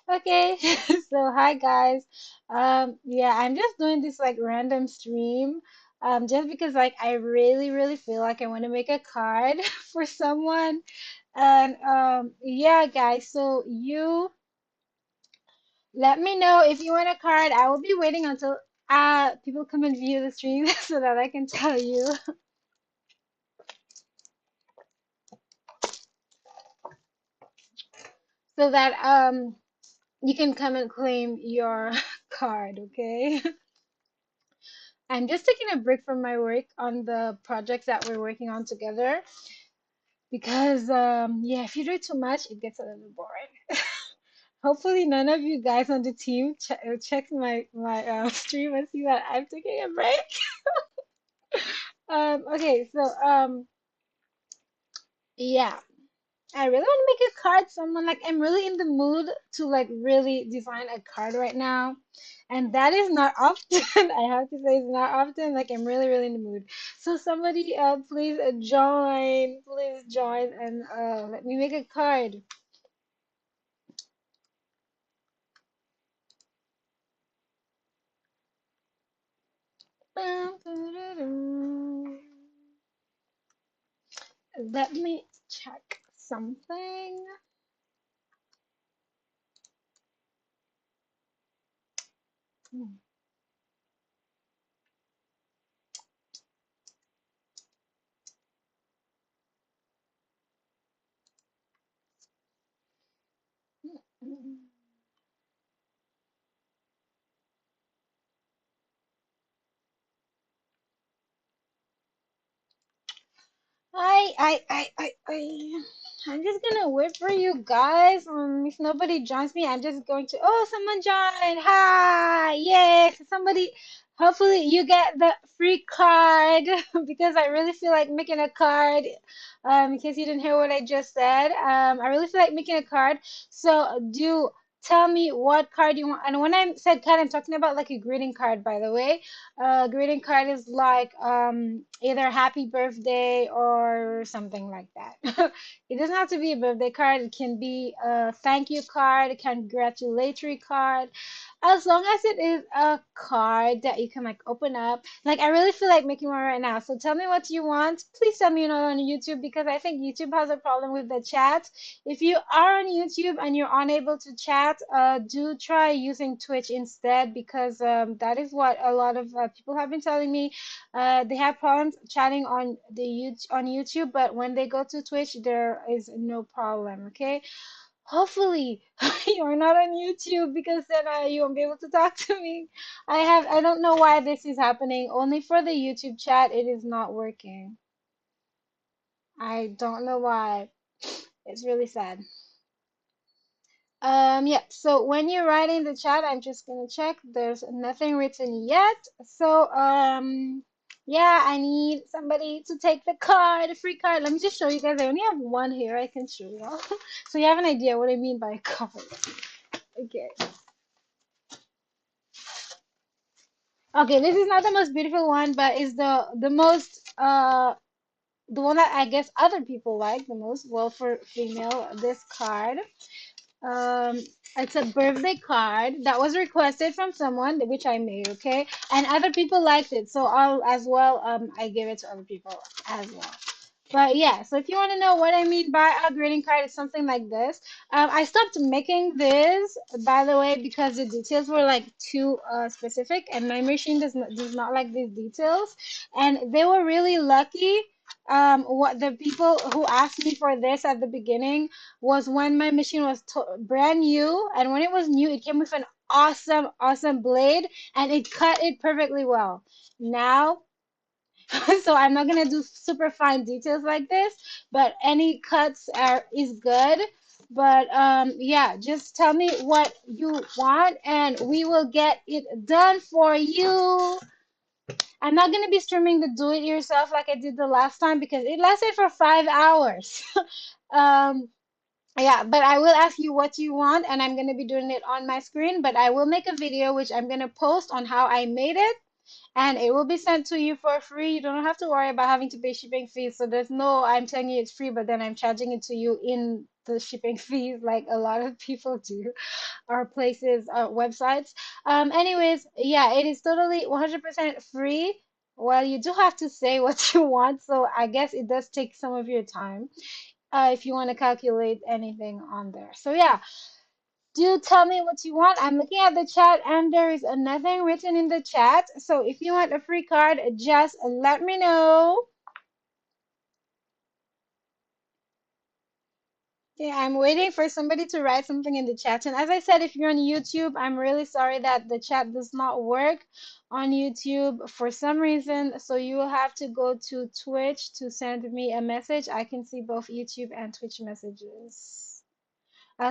Okay, so hi guys. Yeah, I'm just doing this like random stream. Just because like I really feel like I want to make a card for someone. And yeah, guys, so you let me know if you want a card. I will be waiting until people come and view the stream so that I can tell you so that you can come and claim your card, okay? I'm just taking a break from my work on the projects that we're working on together because yeah, if you do it too much, it gets a little boring. Hopefully, none of you guys on the team check my stream and see that I'm taking a break. Okay, so yeah. I really want to make a card someone like I'm really in the mood to like really design a card right now. And that is not often. I have to say it's not often. Like I'm really in the mood. So somebody please join. Please join and let me make a card. Let me check something. I'm just gonna wait for you guys. If nobody joins me, I'm just going to. Oh, someone joined! Hi! Yes, somebody. Hopefully, you get the free card because I really feel like making a card. In case you didn't hear what I just said, I really feel like making a card. So do tell me what card you want. And when I said card, I'm talking about like a greeting card, by the way. Greeting card is like either happy birthday or something like that. It doesn't have to be a birthday card. It can be a thank you card, a congratulatory card, as long as it is a card that you can like open up. Like I really feel like making one right now. So tell me what you want. Please tell me you're not on YouTube because I think YouTube has a problem with the chat. If you are on YouTube and you're unable to chat, do try using Twitch instead because that is what a lot of people have been telling me. They have problems chatting on on YouTube, but when they go to Twitch, there is no problem. Okay, hopefully you're not on YouTube because then you won't be able to talk to me. I don't know why this is happening. Only for the YouTube chat, it is not working. I don't know why. It's really sad. Yeah, so when you write in the chat, I'm just gonna check. There's nothing written yet. So, yeah, I need somebody to take the card, the free card. Let me just show you guys. I only have one here I can show you. So you have an idea what I mean by a card. Okay. Okay, this is not the most beautiful one, but it's the most the one that I guess other people like the most. Well, for female, this card. Um, it's a birthday card that was requested from someone, which I made, okay? And other people liked it, so I'll as well, I gave it to other people as well. But yeah, so if you want to know what I mean by a greeting card, it's something like this. I stopped making this, by the way, because the details were like too specific, and my machine does not like these details. And they were really lucky. What the people who asked me for this at the beginning was when my machine was brand new, and when it was new, it came with an awesome blade, and it cut it perfectly well. Now so I'm not gonna do super fine details like this, but any cuts are is good. But yeah, just tell me what you want and we will get it done for you. I'm not gonna be streaming the do it yourself like I did the last time because it lasted for 5 hours. um yeah, but I will ask you what you want and I'm gonna be doing it on my screen, but I will make a video which I'm gonna post on how I made it and it will be sent to you for free. You don't have to worry about having to pay shipping fees. So there's no, I'm telling you it's free, but then I'm charging it to you in the shipping fees like a lot of people do, or places, websites. Anyways, yeah, it is totally 100% free. Well, you do have to say what you want, so I guess it does take some of your time, if you want to calculate anything on there. So yeah, do tell me what you want. I'm looking at the chat and there is nothing written in the chat. So if you want a free card, just let me know. Yeah, I'm waiting for somebody to write something in the chat. And as I said, if you're on YouTube, I'm really sorry that the chat does not work on YouTube for some reason. So you will have to go to Twitch to send me a message. I can see both YouTube and Twitch messages.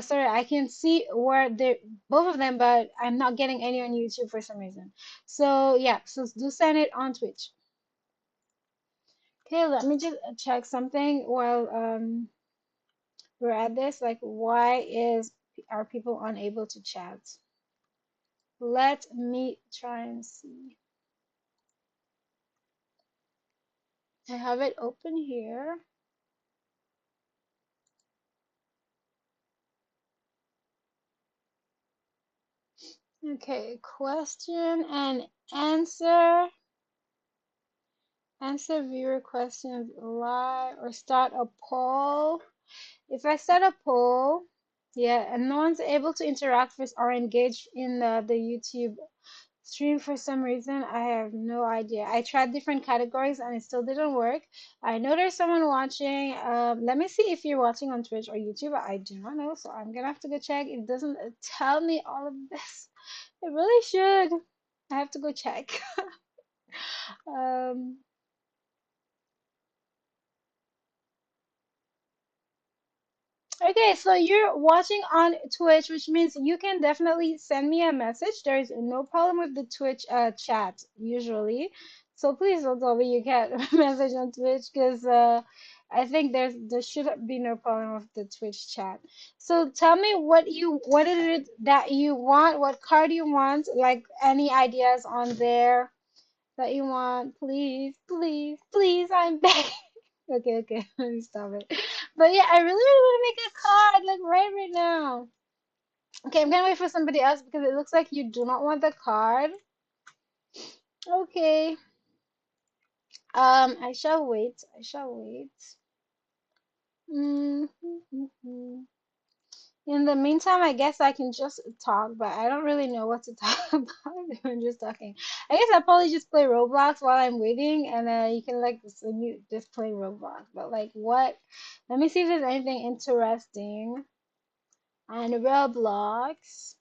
Sorry, I can see where they both of them, but I'm not getting any on YouTube for some reason. So yeah, so do send it on Twitch. Okay, let me just check something while we're at this. Like, why are people unable to chat? Let me try and see. I have it open here. Okay, question and answer. Answer viewer questions live or start a poll. If I start a poll, yeah, and no one's able to interact with or engage in the YouTube stream for some reason, I have no idea. I tried different categories and it still didn't work. I know there's someone watching. Let me see if you're watching on Twitch or YouTube. I do not know, so I'm gonna have to go check. It doesn't tell me all of this. It really should. I have to go check. um, Okay, so you're watching on Twitch, which means you can definitely send me a message. There is no problem with the Twitch chat usually. So please don't tell me you can't message on Twitch because I think there should be no problem with the Twitch chat. So tell me what is it that you want, what card you want, like any ideas on there that you want. Please, please, please, I'm begging. Okay, okay, let me stop it. But yeah, I really, really want to make a card, like right now. Okay, I'm gonna wait for somebody else because it looks like you do not want the card. Okay. I shall wait. I shall wait. Mm-hmm. In the meantime, I guess I can just talk, but I don't really know what to talk about. I'm just talking. I guess I'll probably just play Roblox while I'm waiting, and you can like just play Roblox. But like, what? Let me see if there's anything interesting on Roblox.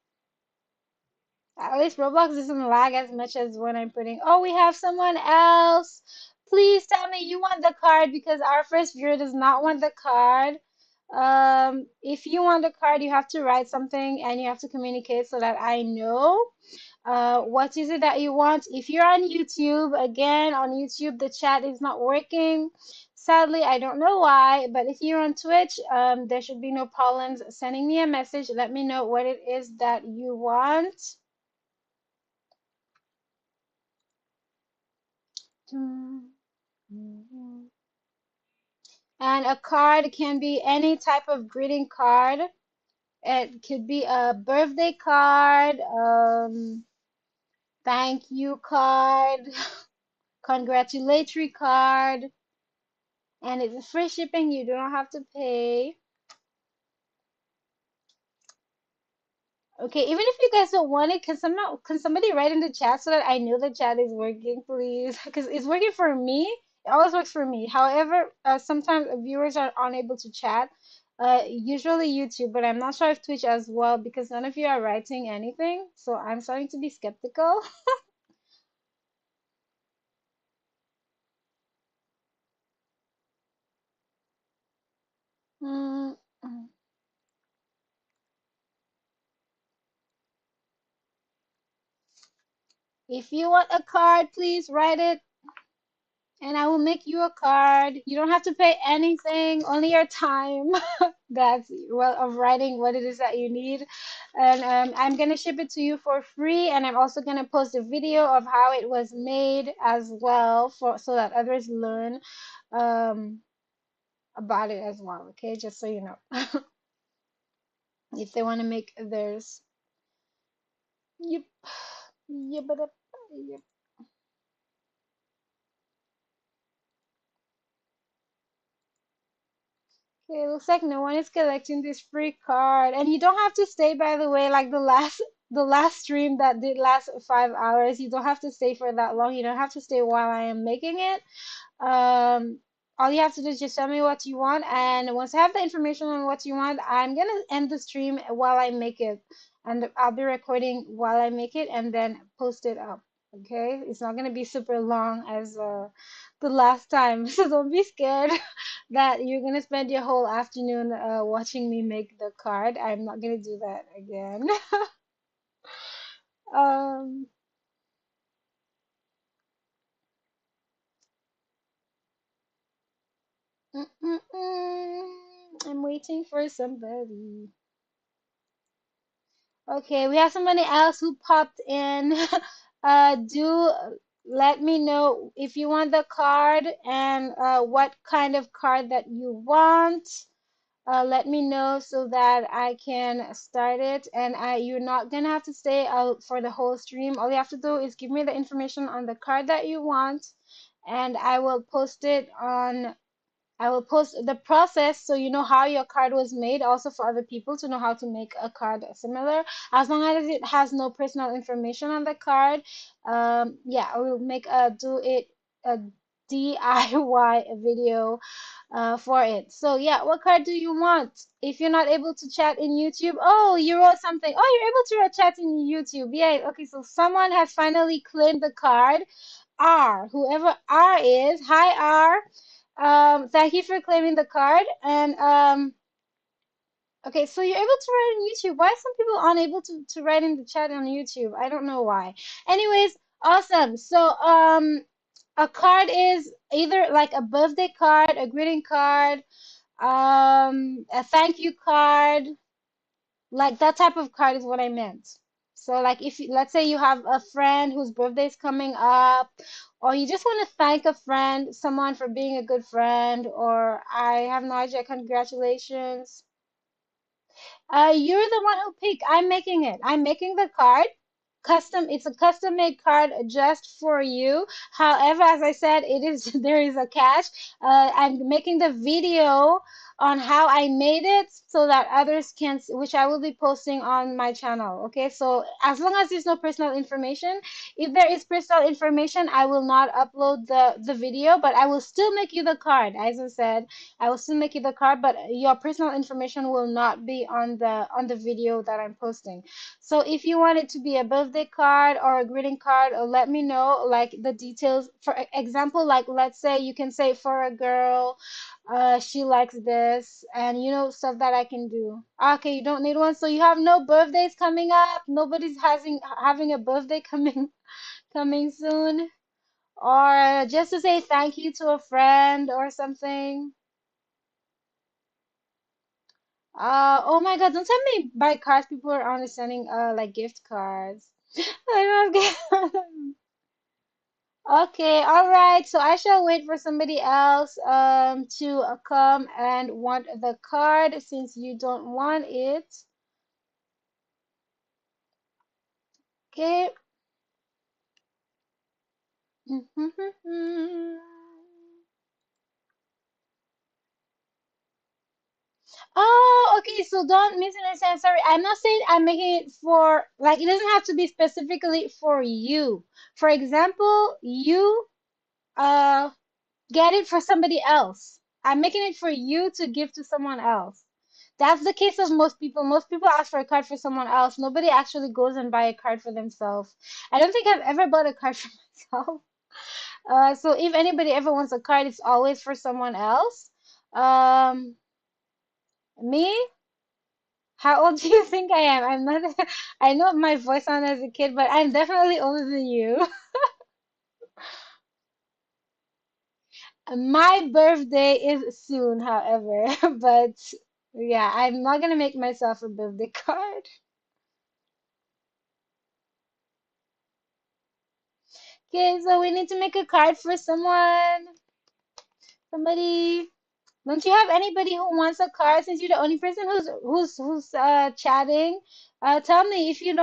At least Roblox doesn't lag as much as when I'm putting. Oh, we have someone else. Please tell me you want the card because our first viewer does not want the card. If you want the card, you have to write something and you have to communicate so that I know. What is it that you want? If you're on YouTube, again, on YouTube, the chat is not working. Sadly, I don't know why, but if you're on Twitch, there should be no problems sending me a message. Let me know what it is that you want. And a card can be any type of greeting card. It could be a birthday card, thank you card, congratulatory card, and it's free shipping. You do not have to pay. Okay, even if you guys don't want it, can somebody write in the chat so that I know the chat is working, please? Because it's working for me. It always works for me. However, sometimes viewers are unable to chat. Usually YouTube, but I'm not sure if Twitch as well because none of you are writing anything. So I'm starting to be skeptical. Mm, mm. If you want a card, please write it and I will make you a card. You don't have to pay anything, only your time. That's well of writing what it is that you need. And I'm gonna ship it to you for free, and I'm also gonna post a video of how it was made as well for so that others learn um about it as well. Okay, just so you know. if they want to make theirs. Yep. Yep. Yep. Okay, looks like no one is collecting this free card. And you don't have to stay, by the way, like the last stream that did last 5 hours. You don't have to stay for that long. You don't have to stay while I am making it. Um, all you have to do is just tell me what you want, and once I have the information on what you want, I'm gonna end the stream while I make it, and I'll be recording while I make it, and then post it up. Okay, it's not gonna be super long as the last time, so don't be scared that you're gonna spend your whole afternoon watching me make the card. I'm not gonna do that again. um, mm, mm, I'm waiting for somebody. Okay, we have somebody else who popped in. Do let me know if you want the card and what kind of card that you want. Let me know so that I can start it. And you're not gonna have to stay out for the whole stream. All you have to do is give me the information on the card that you want, and I will post the process so you know how your card was made, also for other people to know how to make a card similar. As long as it has no personal information on the card, yeah, I will make a DIY video for it. So yeah, what card do you want? If you're not able to chat in YouTube, oh, you wrote something. Oh, you're able to chat in YouTube. Yeah, okay, so someone has finally claimed the card. R, whoever R is, hi R. Thank you for claiming the card. And okay, so you're able to write on YouTube. Why are some people unable to write in the chat on YouTube? I don't know why. Anyways, awesome. So a card is either like a birthday card, a greeting card, a thank you card, like that type of card is what I meant. So like if let's say you have a friend whose birthday is coming up, or you just want to thank a friend, someone for being a good friend, or I have no idea, congratulations. You're the one who picked. I'm making it. I'm making the card. Custom. It's a custom made card just for you. However, as I said, it is there is a catch. I'm making the video on how I made it so that others can, which I will be posting on my channel. Okay, so as long as there's no personal information, if there is personal information, I will not upload the video, but I will still make you the card. As I said, I will still make you the card, but your personal information will not be on the video that I'm posting. So if you want it to be a birthday card or a greeting card, let me know like the details. For example, like let's say you can say for a girl, she likes this, and you know stuff that I can do. Okay, you don't need one, so you have no birthdays coming up. Nobody's having a birthday coming soon, or just to say thank you to a friend or something. Oh my God, don't send me by cards. People are only sending like gift cards. I don't get Okay, all right. So I shall wait for somebody else to come and want the card since you don't want it. Okay. Oh, okay. So don't misunderstand. Sorry, I'm not saying I'm making it for like it doesn't have to be specifically for you. For example, you uh get it for somebody else. I'm making it for you to give to someone else. That's the case of most people. Most people ask for a card for someone else. Nobody actually goes and buy a card for themselves. I don't think I've ever bought a card for myself. So if anybody ever wants a card, it's always for someone else. Um, me? How old do you think I am? I'm not. I know my voice on as a kid, but I'm definitely older than you. My birthday is soon, however, but yeah, I'm not gonna make myself a birthday card. Okay, so we need to make a card for someone. Somebody. Don't you have anybody who wants a card since you're the only person who's chatting? Tell me if you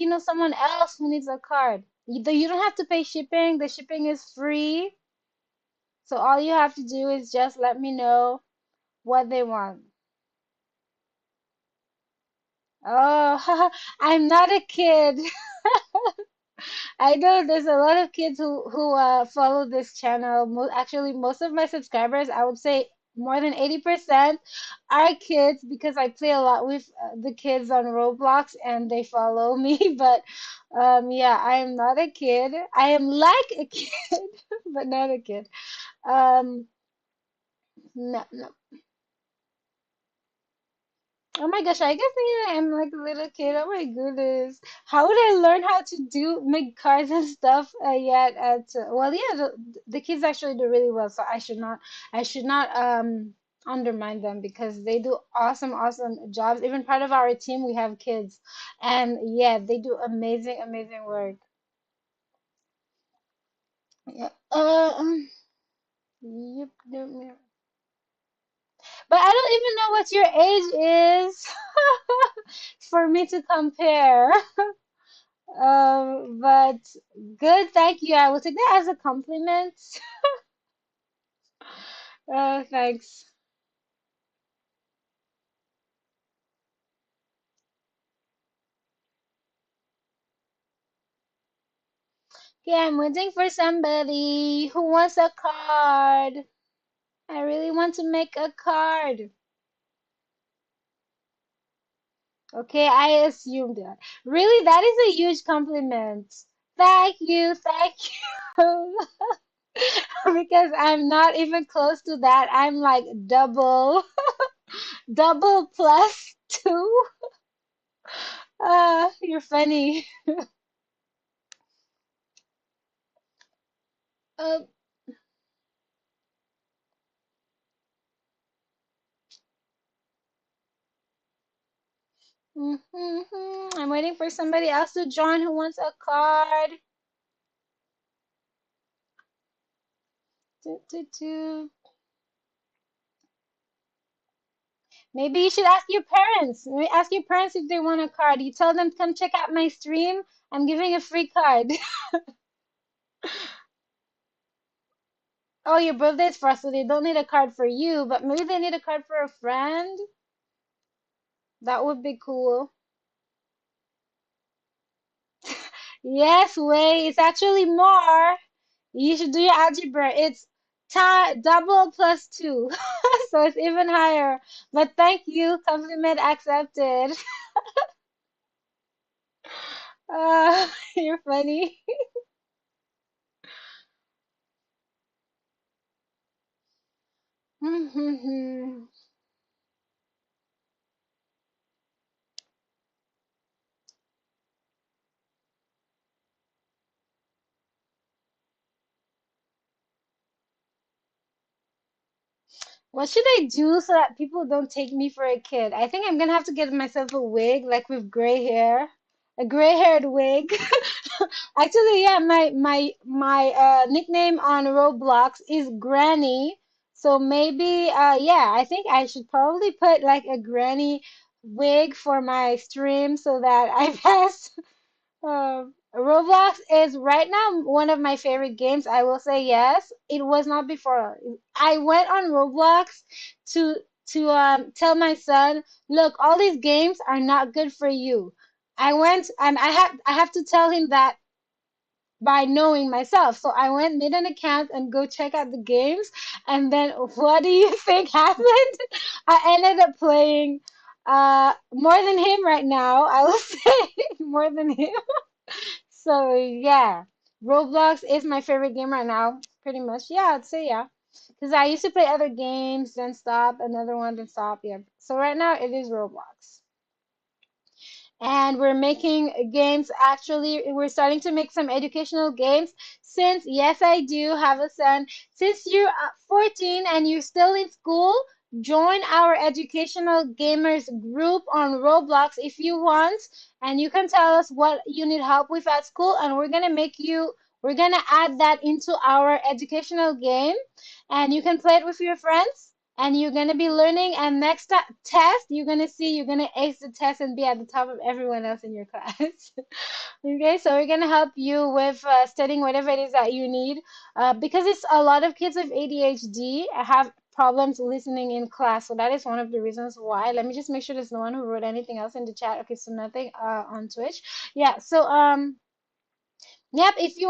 know someone else who needs a card. You don't have to pay shipping. The shipping is free. So all you have to do is just let me know what they want. Oh, I'm not a kid. I know there's a lot of kids who follow this channel. Actually, most of my subscribers, I would say more than 80% are kids because I play a lot with the kids on Roblox and they follow me. But yeah, I am not a kid. I am like a kid, but not a kid. Um, no, no. Oh my gosh, I guess I'm like a little kid. Oh my goodness. How would I learn how to do make cards and stuff yet at well yeah, the kids actually do really well, so I should not undermine them because they do awesome jobs. Even part of our team we have kids and yeah, they do amazing work. Yeah. Yep, yep, yep. But I don't even know what your age is for me to compare. But good, thank you. I will take that as a compliment. Thanks. Okay, I'm waiting for somebody who wants a card. I really want to make a card. Okay, I assumed that. Really, that is a huge compliment. Thank you. Because I'm not even close to that. I'm like double plus two. You're funny. Uh, I'm waiting for somebody else to join who wants a card. Do, do, do. Maybe you should ask your parents. Maybe ask your parents if they want a card. You tell them, come check out my stream. I'm giving a free card. Oh, your birthday's first, so they don't need a card for you, but maybe they need a card for a friend. That would be cool. Yes, wait, it's actually more. You should do your algebra. It's double plus two, so it's even higher. But thank you, compliment accepted. You're funny. What should I do so that people don't take me for a kid? I think I'm gonna have to get myself a wig, like with gray hair, a gray-haired wig. Actually, yeah, my nickname on Roblox is Granny. So maybe yeah, I think I should probably put like a granny wig for my stream so that I pass. Roblox is right now one of my favorite games. I will say yes. It was not before. I went on Roblox to tell my son, look, all these games are not good for you. I went and I have to tell him that by knowing myself. So I went, made an account, and go check out the games. And then what do you think happened? I ended up playing more than him right now. I will say more than him. So yeah, Roblox is my favorite game right now. Pretty much, yeah, I'd say yeah. Because I used to play other games, then stop, another one, then stop. Yeah. So right now it is Roblox. And we're making games. Actually, we're starting to make some educational games since yes, I do have a son. Since you're 14 and you're still in school, join our educational gamers group on Roblox if you want, and you can tell us what you need help with at school, and we're gonna add that into our educational game, and you can play it with your friends, and you're gonna be learning. And next test, you're gonna see you're gonna ace the test and be at the top of everyone else in your class. Okay, so we're gonna help you with studying whatever it is that you need, because it's a lot of kids with ADHD have problems listening in class. So that is one of the reasons why. Let me just make sure there's no one who wrote anything else in the chat. Okay, so nothing on Twitch. Yeah, so yep, if you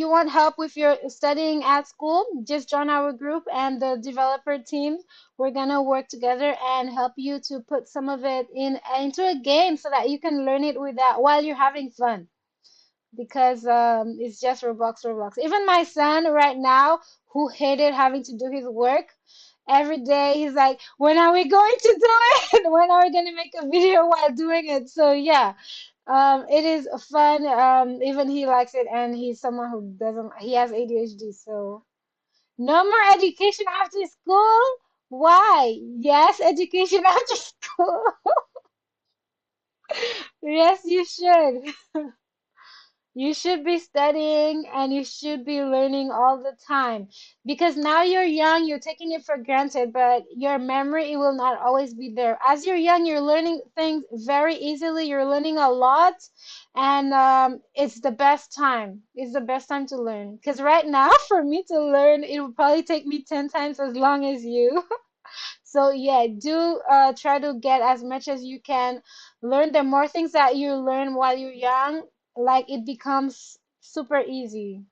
want help with your studying at school, just join our group and the developer team. We're gonna work together and help you to put some of it into a game so that you can learn it with that while you're having fun. Because it's just Roblox, Roblox. Even my son right now, who hated having to do his work, every day he's like, when are we going to do it? When are we gonna make a video while doing it? So yeah, it is fun. Even he likes it, and he's someone who doesn't. He has ADHD, so no more education after school. Why? Yes, education after school. Yes, you should. You should be studying and you should be learning all the time because now you're young, you're taking it for granted, but your memory it will not always be there. As you're young, you're learning things very easily, you're learning a lot, and it's the best time. It's the best time to learn. Because right now, for me to learn, it will probably take me 10 times as long as you. So yeah, do try to get as much as you can. Learn the more things that you learn while you're young, like it becomes super easy.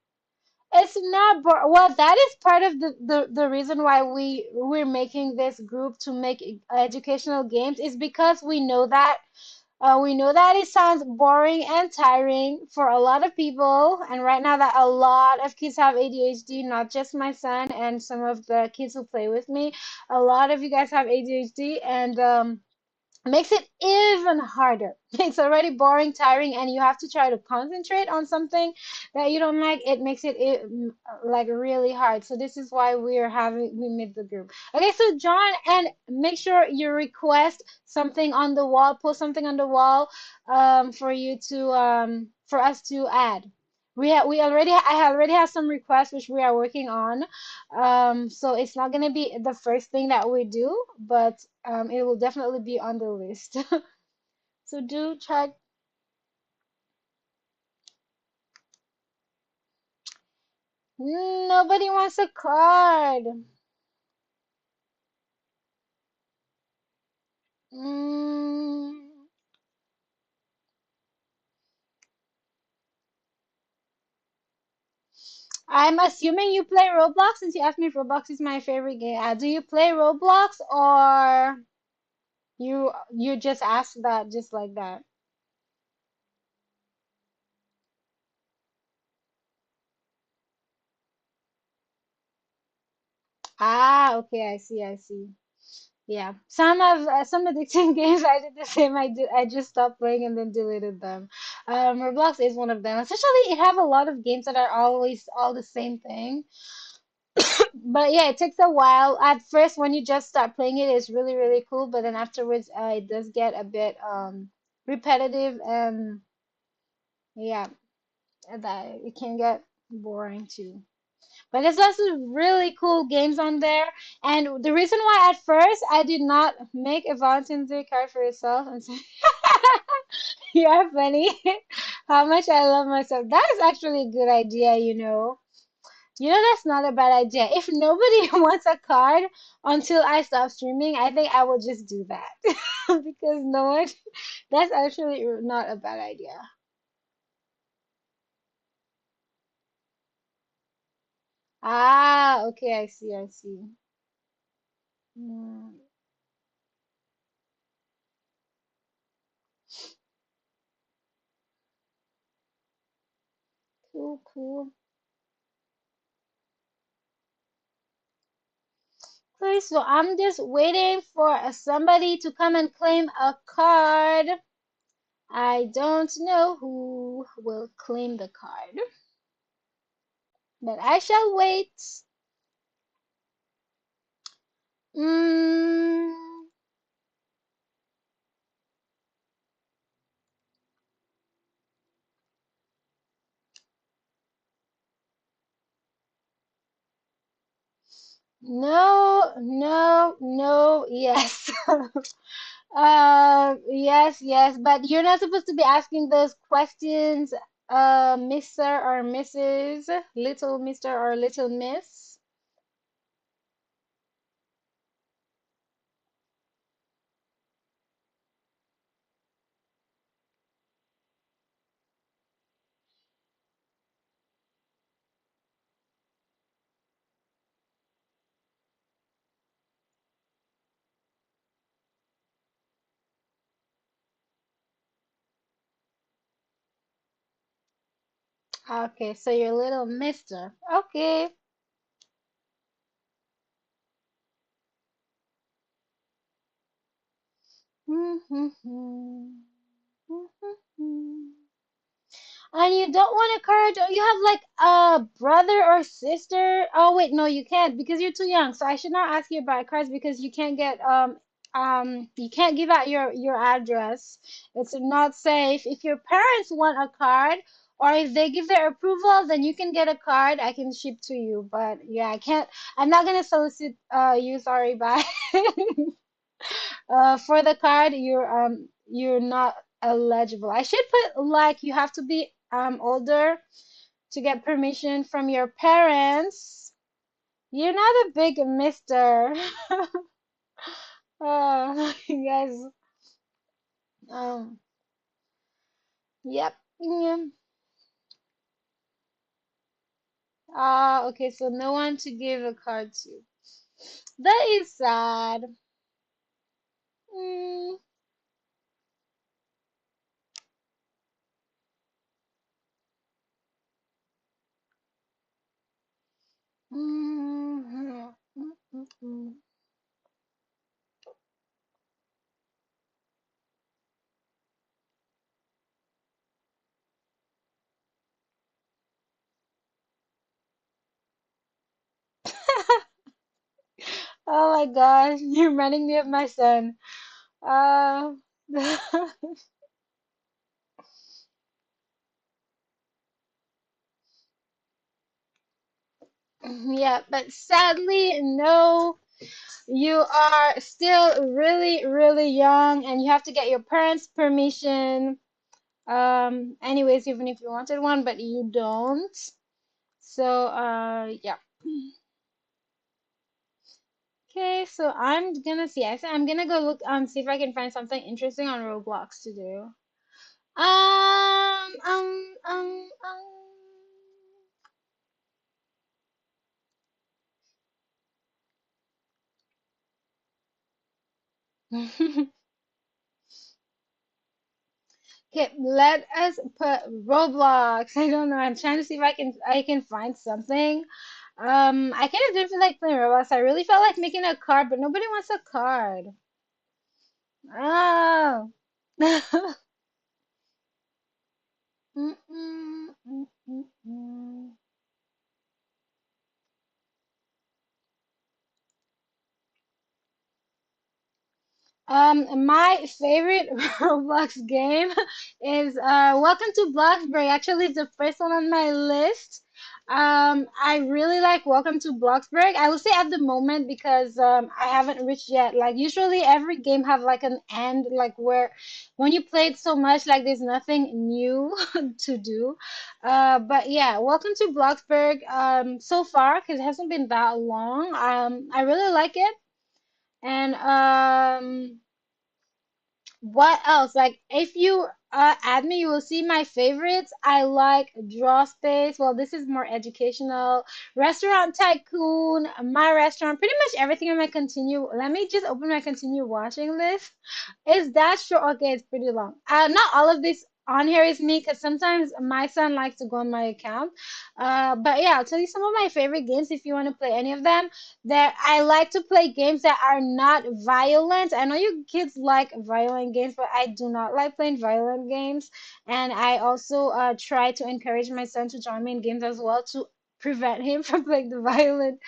It's not well, that is part of the reason why we're making this group to make educational games is because we know that it sounds boring and tiring for a lot of people, and right now that a lot of kids have ADHD, not just my son and some of the kids who play with me. A lot of you guys have ADHD, and makes it even harder. It's already boring, tiring, and you have to try to concentrate on something that you don't like. It makes it like really hard. So this is why we made the group. Okay, so John, and make sure you request something on the wall, post something on the wall, for you to for us to add. We already I already have some requests which we are working on. So it's not gonna be the first thing that we do, but it will definitely be on the list. So do check. Nobody wants a card. Mm, I'm assuming you play Roblox since you asked me if Roblox is my favorite game. Do you play Roblox or you just asked that just like that? Ah, okay, I see, I see. Yeah, some addicting games I did the same. I just stopped playing and then deleted them. Roblox is one of them. Especially it have a lot of games that are always all the same thing. But yeah, it takes a while. At first, when you just start playing it, it's really really cool. But then afterwards, it does get a bit repetitive and yeah, that it can get boring too. But there's lots of really cool games on there. And the reason why at first I did not make a Valentine's Day card for yourself and say, you're funny. How much I love myself. That is actually a good idea, you know. You know, that's not a bad idea. If nobody wants a card until I stop streaming, I think I will just do that. Because no one, that's actually not a bad idea. Ah, okay, I see, I see. Mm, cool, cool. Okay, so I'm just waiting for somebody to come and claim a card. I don't know who will claim the card, but I shall wait. Mm, No, no, no, yes. Yes, yes, but you're not supposed to be asking those questions, Mr. or Mrs. Little Mr. or Little Miss. Okay, so you're Little Mister. Okay. And you don't want a card? Do you have like a brother or sister? Oh wait, no, you can't because you're too young. So I should not ask you about cards because you can't get you can't give out your address. It's not safe. If your parents want a card or if they give their approval, then you can get a card I can ship to you. But yeah, I can't. I'm not gonna solicit you. Sorry, bye. For the card, you're not eligible. I should put like you have to be older to get permission from your parents. You're not a big mister. Yes. Um, yep. Yeah. Okay, so no one to give a card to. That is sad. Mm, mm, mm, mm, mm. Oh my gosh, you're reminding me of my son. Uh, yeah, but sadly, no, you are still really, really young and you have to get your parents' permission. Anyways, even if you wanted one, but you don't. So, yeah. Okay, so I'm gonna see. I said I'm gonna go look, see if I can find something interesting on Roblox to do. Okay, let us put Roblox. I don't know. I'm trying to see if I can find something. I kind of didn't feel like playing Roblox. I really felt like making a card, but nobody wants a card. Oh. Mm, mm, mm, mm, mm. My favorite Roblox game is Welcome to Bloxburg. Actually, it's the first one on my list. I really like Welcome to Bloxburg. I will say at the moment because I haven't reached yet. Like usually every game have like an end, like where when you play it so much, like there's nothing new to do. But yeah, Welcome to Bloxburg. So far, because it hasn't been that long. I really like it. And what else? Like, if you add me, you will see my favorites. I like Draw Space. Well, this is more educational. Restaurant Tycoon, My Restaurant, pretty much everything in my continue. Let me just open my continue watching list. Is that short? Okay, it's pretty long. Not all of this on here is me because sometimes my son likes to go on my account. But yeah, I'll tell you some of my favorite games if you want to play any of them. There, I like to play games that are not violent. I know you kids like violent games, but I do not like playing violent games. And I also try to encourage my son to join me in games as well to prevent him from playing the violent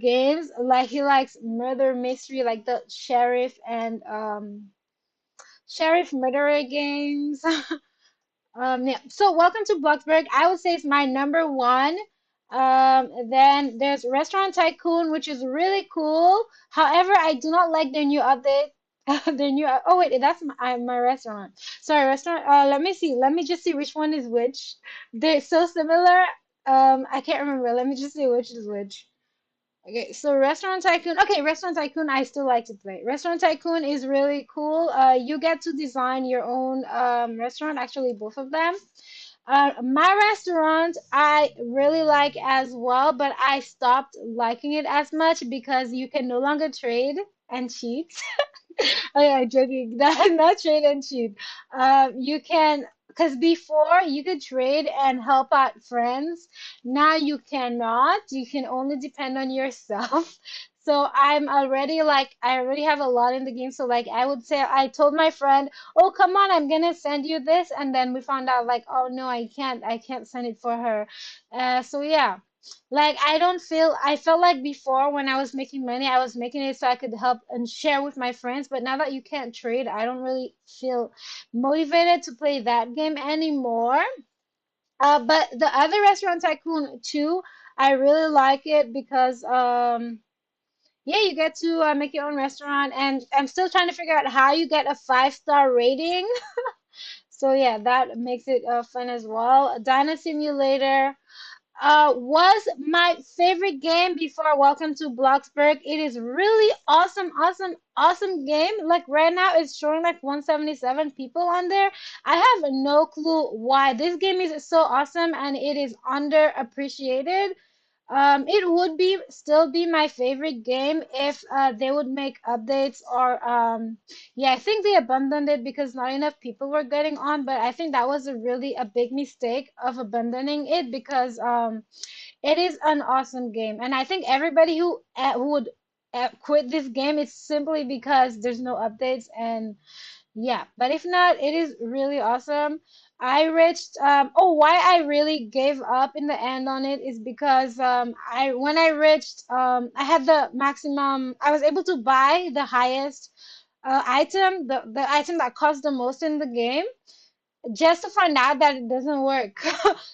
games. Like he likes murder mystery, like the sheriff murderer games. Yeah. So welcome to Bloxburg. I would say it's my number one. Then there's Restaurant Tycoon, which is really cool. However, I do not like their new update. Their new oh wait, that's my restaurant. Sorry, restaurant. Let me see. Let me just see which one is which. They're so similar. I can't remember. Let me just see which is which. Okay, so Restaurant Tycoon. Okay, Restaurant Tycoon, I still like to play. Restaurant Tycoon is really cool. You get to design your own restaurant, actually, both of them. My restaurant, I really like as well, but I stopped liking it as much because you can no longer trade and cheat. Oh yeah, joking. Not trade and cheat. You can, because before you could trade and help out friends. Now you cannot. You can only depend on yourself. So I'm already like, I already have a lot in the game. So like, I would say, I told my friend, "Oh, come on, I'm gonna send you this," and then we found out like, "Oh no, I can't. I can't send it for her." So yeah. Like I don't feel I felt like before when I was making money, I was making it so I could help and share with my friends. But now that you can't trade, I don't really feel motivated to play that game anymore. But the other Restaurant Tycoon 2, I really like it because yeah, you get to make your own restaurant, and I'm still trying to figure out how you get a 5-star rating. So yeah, that makes it fun as well. Dino Simulator was my favorite game before Welcome to Bloxburg. It is really awesome, awesome, awesome game. Like right now, it's showing like 177 people on there. I have no clue why. This game is so awesome and it is underappreciated. It would be still be my favorite game if they would make updates or yeah, I think they abandoned it because not enough people were getting on, but I think that was a really a big mistake of abandoning it because it is an awesome game, and I think everybody who would quit this game is simply because there's no updates and yeah, but if not, it is really awesome. I reached oh, why I really gave up in the end on it is because I when I reached I had the maximum I was able to buy the highest item, the item that cost the most in the game just to find out that it doesn't work.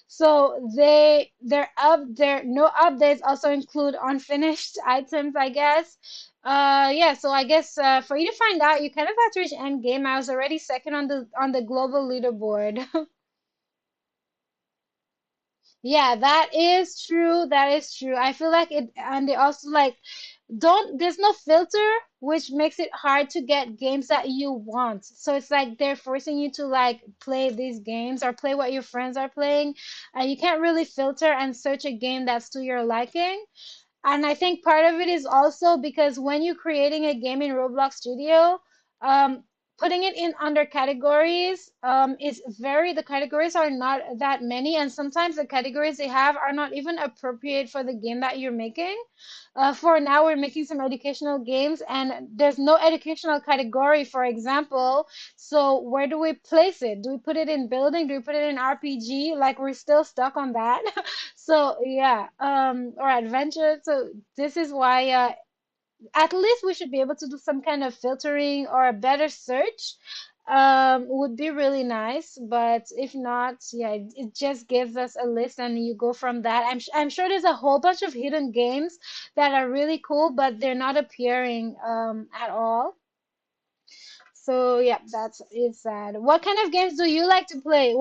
So their no updates also include unfinished items, I guess. Yeah, so I guess for you to find out, you kind of have to reach end game. I was already second on the global leaderboard. Yeah, that is true. That is true. I feel like it, and they also like don't there's no filter, which makes it hard to get games that you want. So it's like they're forcing you to like play these games or play what your friends are playing, and you can't really filter and search a game that's to your liking. And I think part of it is also because when you're creating a game in Roblox Studio, um, putting it in under categories is the categories are not that many, and sometimes the categories they have are not even appropriate for the game that you're making. For now, we're making some educational games, and there's no educational category, for example. So where do we place it? Do we put it in building? Do we put it in RPG? Like we're still stuck on that. So yeah, or adventure. So this is why at least we should be able to do some kind of filtering or a better search. Would be really nice, but if not, yeah, it just gives us a list and you go from that. I'm sure there's a whole bunch of hidden games that are really cool, but they're not appearing at all. So yeah, that's it's sad. What kind of games do you like to play?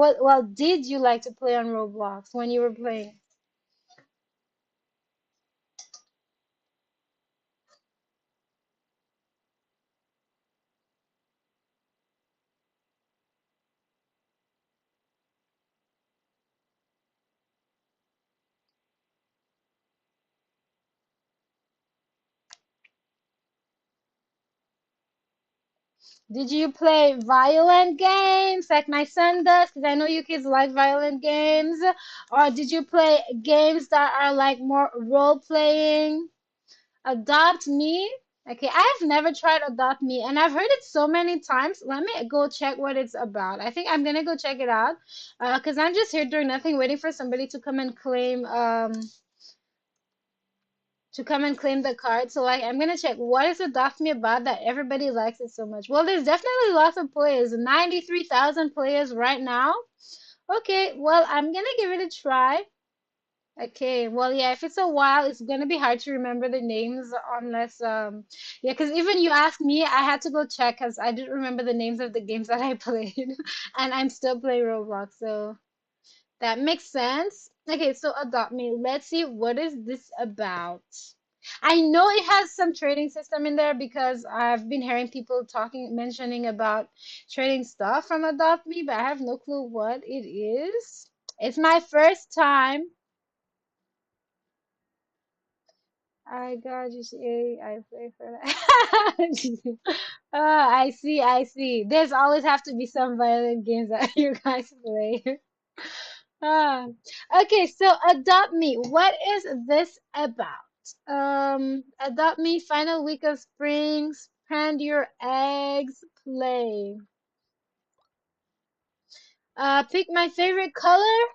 Did you like to play on Roblox when you were playing? Did you play violent games like my son does? Because I know you kids like violent games. Or did you play games that are like more role playing? Adopt Me? Okay, I have never tried Adopt Me, and I've heard it so many times. Let me go check what it's about. I think I'm gonna go check it out, because I'm just here doing nothing, waiting for somebody to come and claim the card. So like I'm gonna check what is Adopt Me about that everybody likes it so much. Well, there's definitely lots of players, 93,000 players right now. Okay, well I'm gonna give it a try. Okay, well, yeah, if it's a while, it's gonna be hard to remember the names unless, yeah, because even you asked me, I had to go check because I didn't remember the names of the games that I played, and I'm still playing Roblox, so that makes sense. Okay, so Adopt Me. Let's see, what is this about? I know it has some trading system in there because I've been hearing people mentioning about trading stuff from Adopt Me, but I have no clue what it is. It's my first time. I got you. See, I play for that. I see, I see. There's always have to be some violent games that you guys play. Ah, okay, so Adopt Me. What is this about? Adopt Me, final week of spring, spread your eggs, play. Pick my favorite color.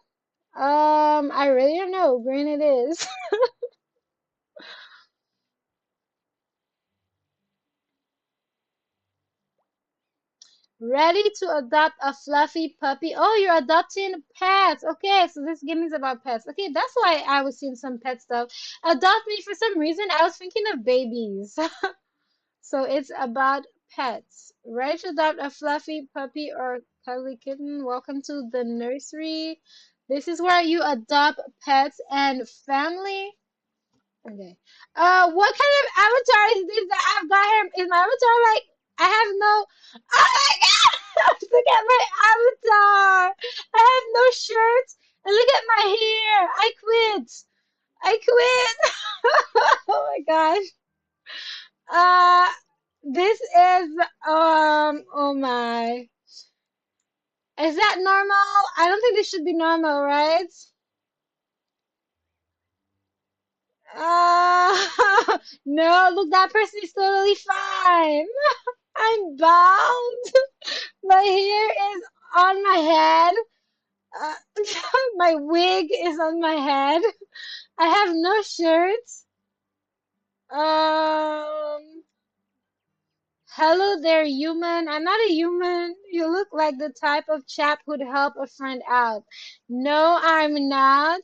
I really don't know. Green it is. Ready to adopt a fluffy puppy. Oh, you're adopting pets. Okay, so this game is about pets. Okay, that's why I was seeing some pet stuff. Adopt Me, for some reason, I was thinking of babies. So it's about pets. Ready to adopt a fluffy puppy or cuddly kitten? Welcome to the nursery. This is where you adopt pets and family. Okay. What kind of avatar is this that I've got here? Is my avatar like I have no? Oh my God! Look at my avatar. I have no shirt. And look at my hair. I quit. I quit. Oh my gosh. Uh, this is oh my. Is that normal? I don't think this should be normal, right? No, look, that person is totally fine. I'm bound. My hair is on my head. Uh, my wig is on my head. I have no shirt. Um, Hello there, human. I'm not a human. You look like the type of chap who'd help a friend out. No, I'm not.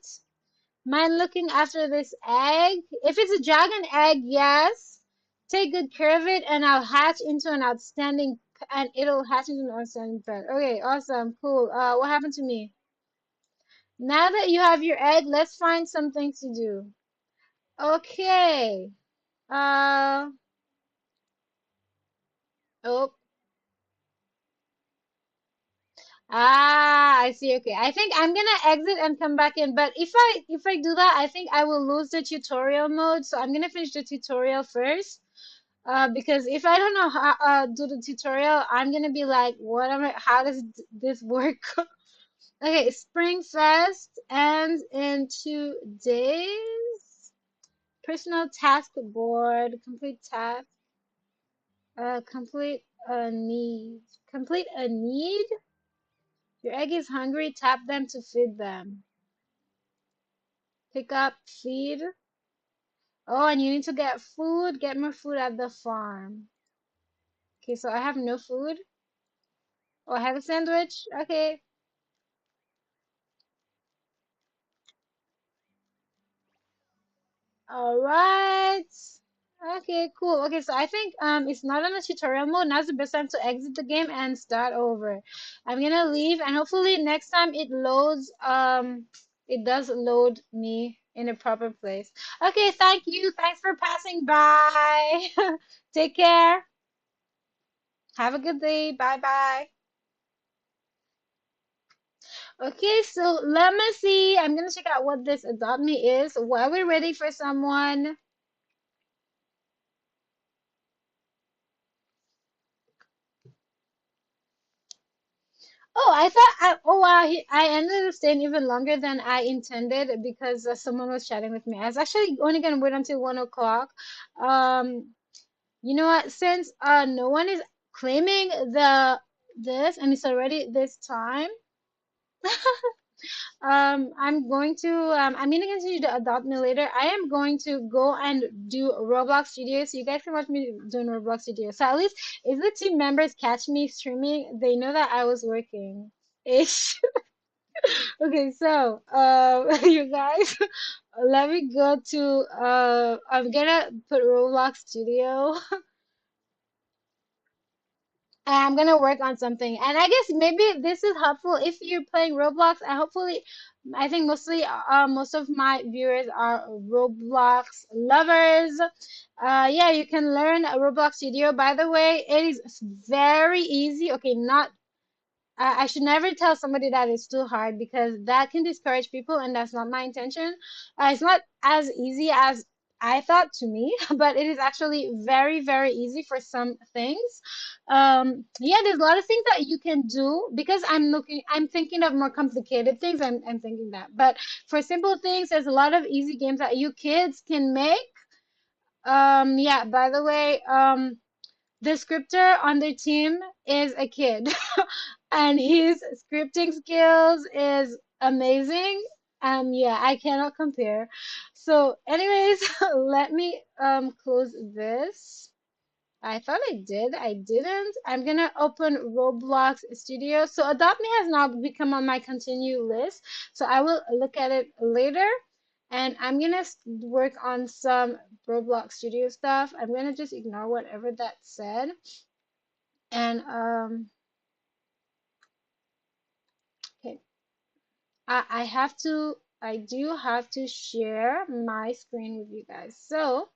Mind looking after this egg? If it's a dragon egg, yes. Take good care of it, and it'll hatch into an outstanding pet. Okay, awesome, cool. What happened to me? Now that you have your egg, let's find something to do. Okay. Uh, oh. I see. Okay. I think I'm gonna exit and come back in. But if I do that, I think I will lose the tutorial mode. So I'm gonna finish the tutorial first. Because if I don't know how do the tutorial, I'm gonna be like, what am I? How does this work? Okay, Spring Fest ends in 2 days. Personal task board. Complete task. Complete a need. Complete a need. Your egg is hungry. Tap them to feed them. Pick up, feed. Oh, and you need to get food. Get more food at the farm. Okay, so I have no food. Oh, I have a sandwich. Okay. All right. Okay, cool. Okay, so I think it's not on the tutorial mode. Now's the best time to exit the game and start over. I'm gonna leave and hopefully next time it does load me in a proper place. Okay, thank you. Thanks for passing by. Take care. Have a good day. Bye bye. Okay, so let me see. I'm gonna check out what this Adopt Me is. While we're ready for someone. Oh, I thought oh wow, I ended up staying even longer than I intended because someone was chatting with me. I was actually only gonna wait until 1 o'clock. Um, you know what? Since no one is claiming this and it's already this time, I'm gonna continue to adopt me later. I am going to go and do Roblox Studio so you guys can watch me doing Roblox Studio. So at least if the team members catch me streaming, they know that I was working. Ish. Okay, so you guys, let me go to I'm gonna put Roblox Studio. I'm gonna work on something, and I guess maybe this is helpful if you're playing Roblox. I hopefully, I think mostly, most of my viewers are Roblox lovers. Yeah, you can learn Roblox Studio. By the way, it is very easy. Okay, not I should never tell somebody that it's too hard because that can discourage people, and that's not my intention. It's not as easy as I thought to me, but it is actually very, very easy for some things. Yeah, there's a lot of things that you can do because I'm thinking of more complicated things. I'm thinking that, but for simple things, there's a lot of easy games that you kids can make. Yeah, by the way, the scripter on their team is a kid, and his scripting skills is amazing. Yeah, I cannot compare. So, anyways, let me close this. I thought I did. I didn't. I'm gonna open Roblox Studio. So Adopt Me has now become on my continue list. So I will look at it later. And I'm gonna work on some Roblox Studio stuff. I'm gonna just ignore whatever that said. And okay, I have to. I do have to share my screen with you guys. So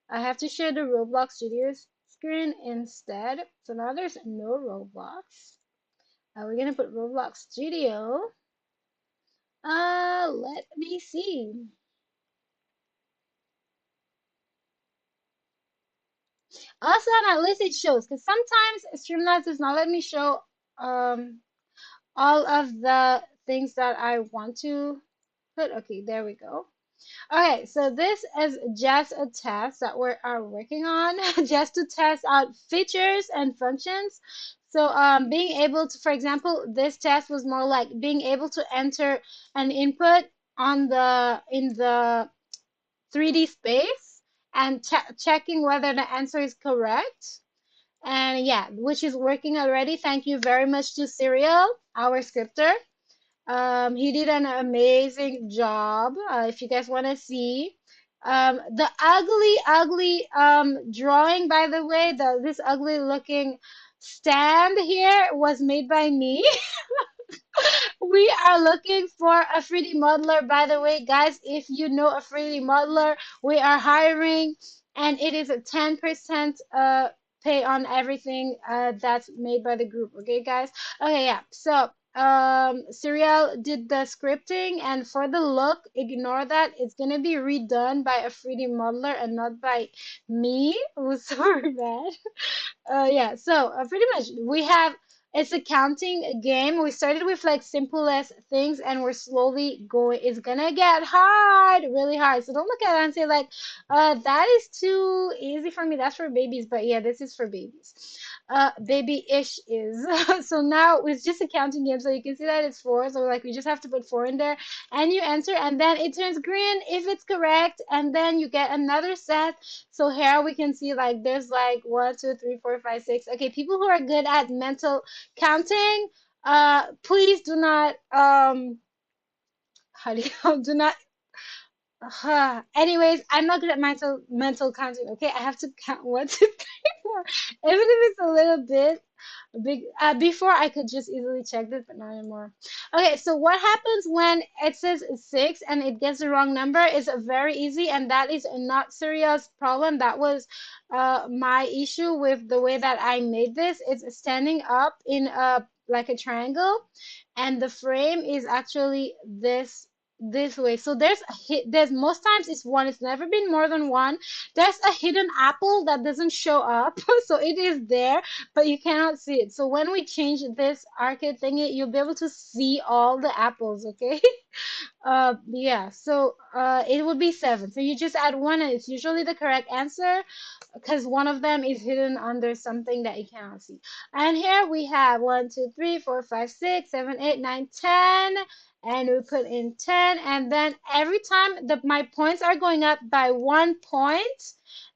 I have to share the Roblox Studios screen instead. So now there's no Roblox. We're gonna put Roblox Studio. Let me see. Also, on at least it shows, because sometimes Streamlabs does not let me show um all of the things that I want to put. Okay, there we go. Okay, so this is just a test that we are working on, just to test out features and functions. So, being able to, for example, this test was more like being able to enter an input on the in the 3D space and checking whether the answer is correct. And yeah, which is working already. Thank you very much to Serial, our scripter. He did an amazing job. If you guys want to see, the ugly, ugly drawing, by the way, this ugly looking stand here was made by me. We are looking for a 3D modeler, by the way, guys. If you know a 3D modeler, we are hiring, and it is a 10% pay on everything that's made by the group. Okay, guys. Okay, yeah. So, Serial did the scripting, and for the look, ignore that. It's gonna be redone by a 3D modeler and not by me. Who's sorry, bad. Yeah, so pretty much we have it's a counting game. We started with like simplest things and we're slowly going. It's gonna get hard, really hard. So don't look at it and say like, that is too easy for me. That's for babies. But yeah, this is for babies. Baby-ish is. So now it's just a counting game. So you can see that it's four. So like we just have to put four in there and you enter and then it turns green if it's correct. And then you get another set so here we can see like there's like one, two, three, four, five, six. Okay, people who are good at mental counting, please do not how do you do not anyways, I'm not good at mental counting. Okay, I have to count one, two, three, four. Even if it's a little bit big, before I could just easily check this, but not anymore. Okay, so what happens when it says six and it gets the wrong number is very easy, and that is not serious problem. That was my issue with the way that I made this. It's standing up in a like a triangle, and the frame is actually this way. So there's most times it's one. It's never been more than one. There's a hidden apple that doesn't show up, so it is there, but you cannot see it. So when we change this arcade thingy, you'll be able to see all the apples, okay? Yeah, so it would be seven. So you just add one, and it's usually the correct answer because one of them is hidden under something that you cannot see. And here we have one, two, three, four, five, six, seven, eight, nine, 10. And we put in 10. And then every time my points are going up by 1 point.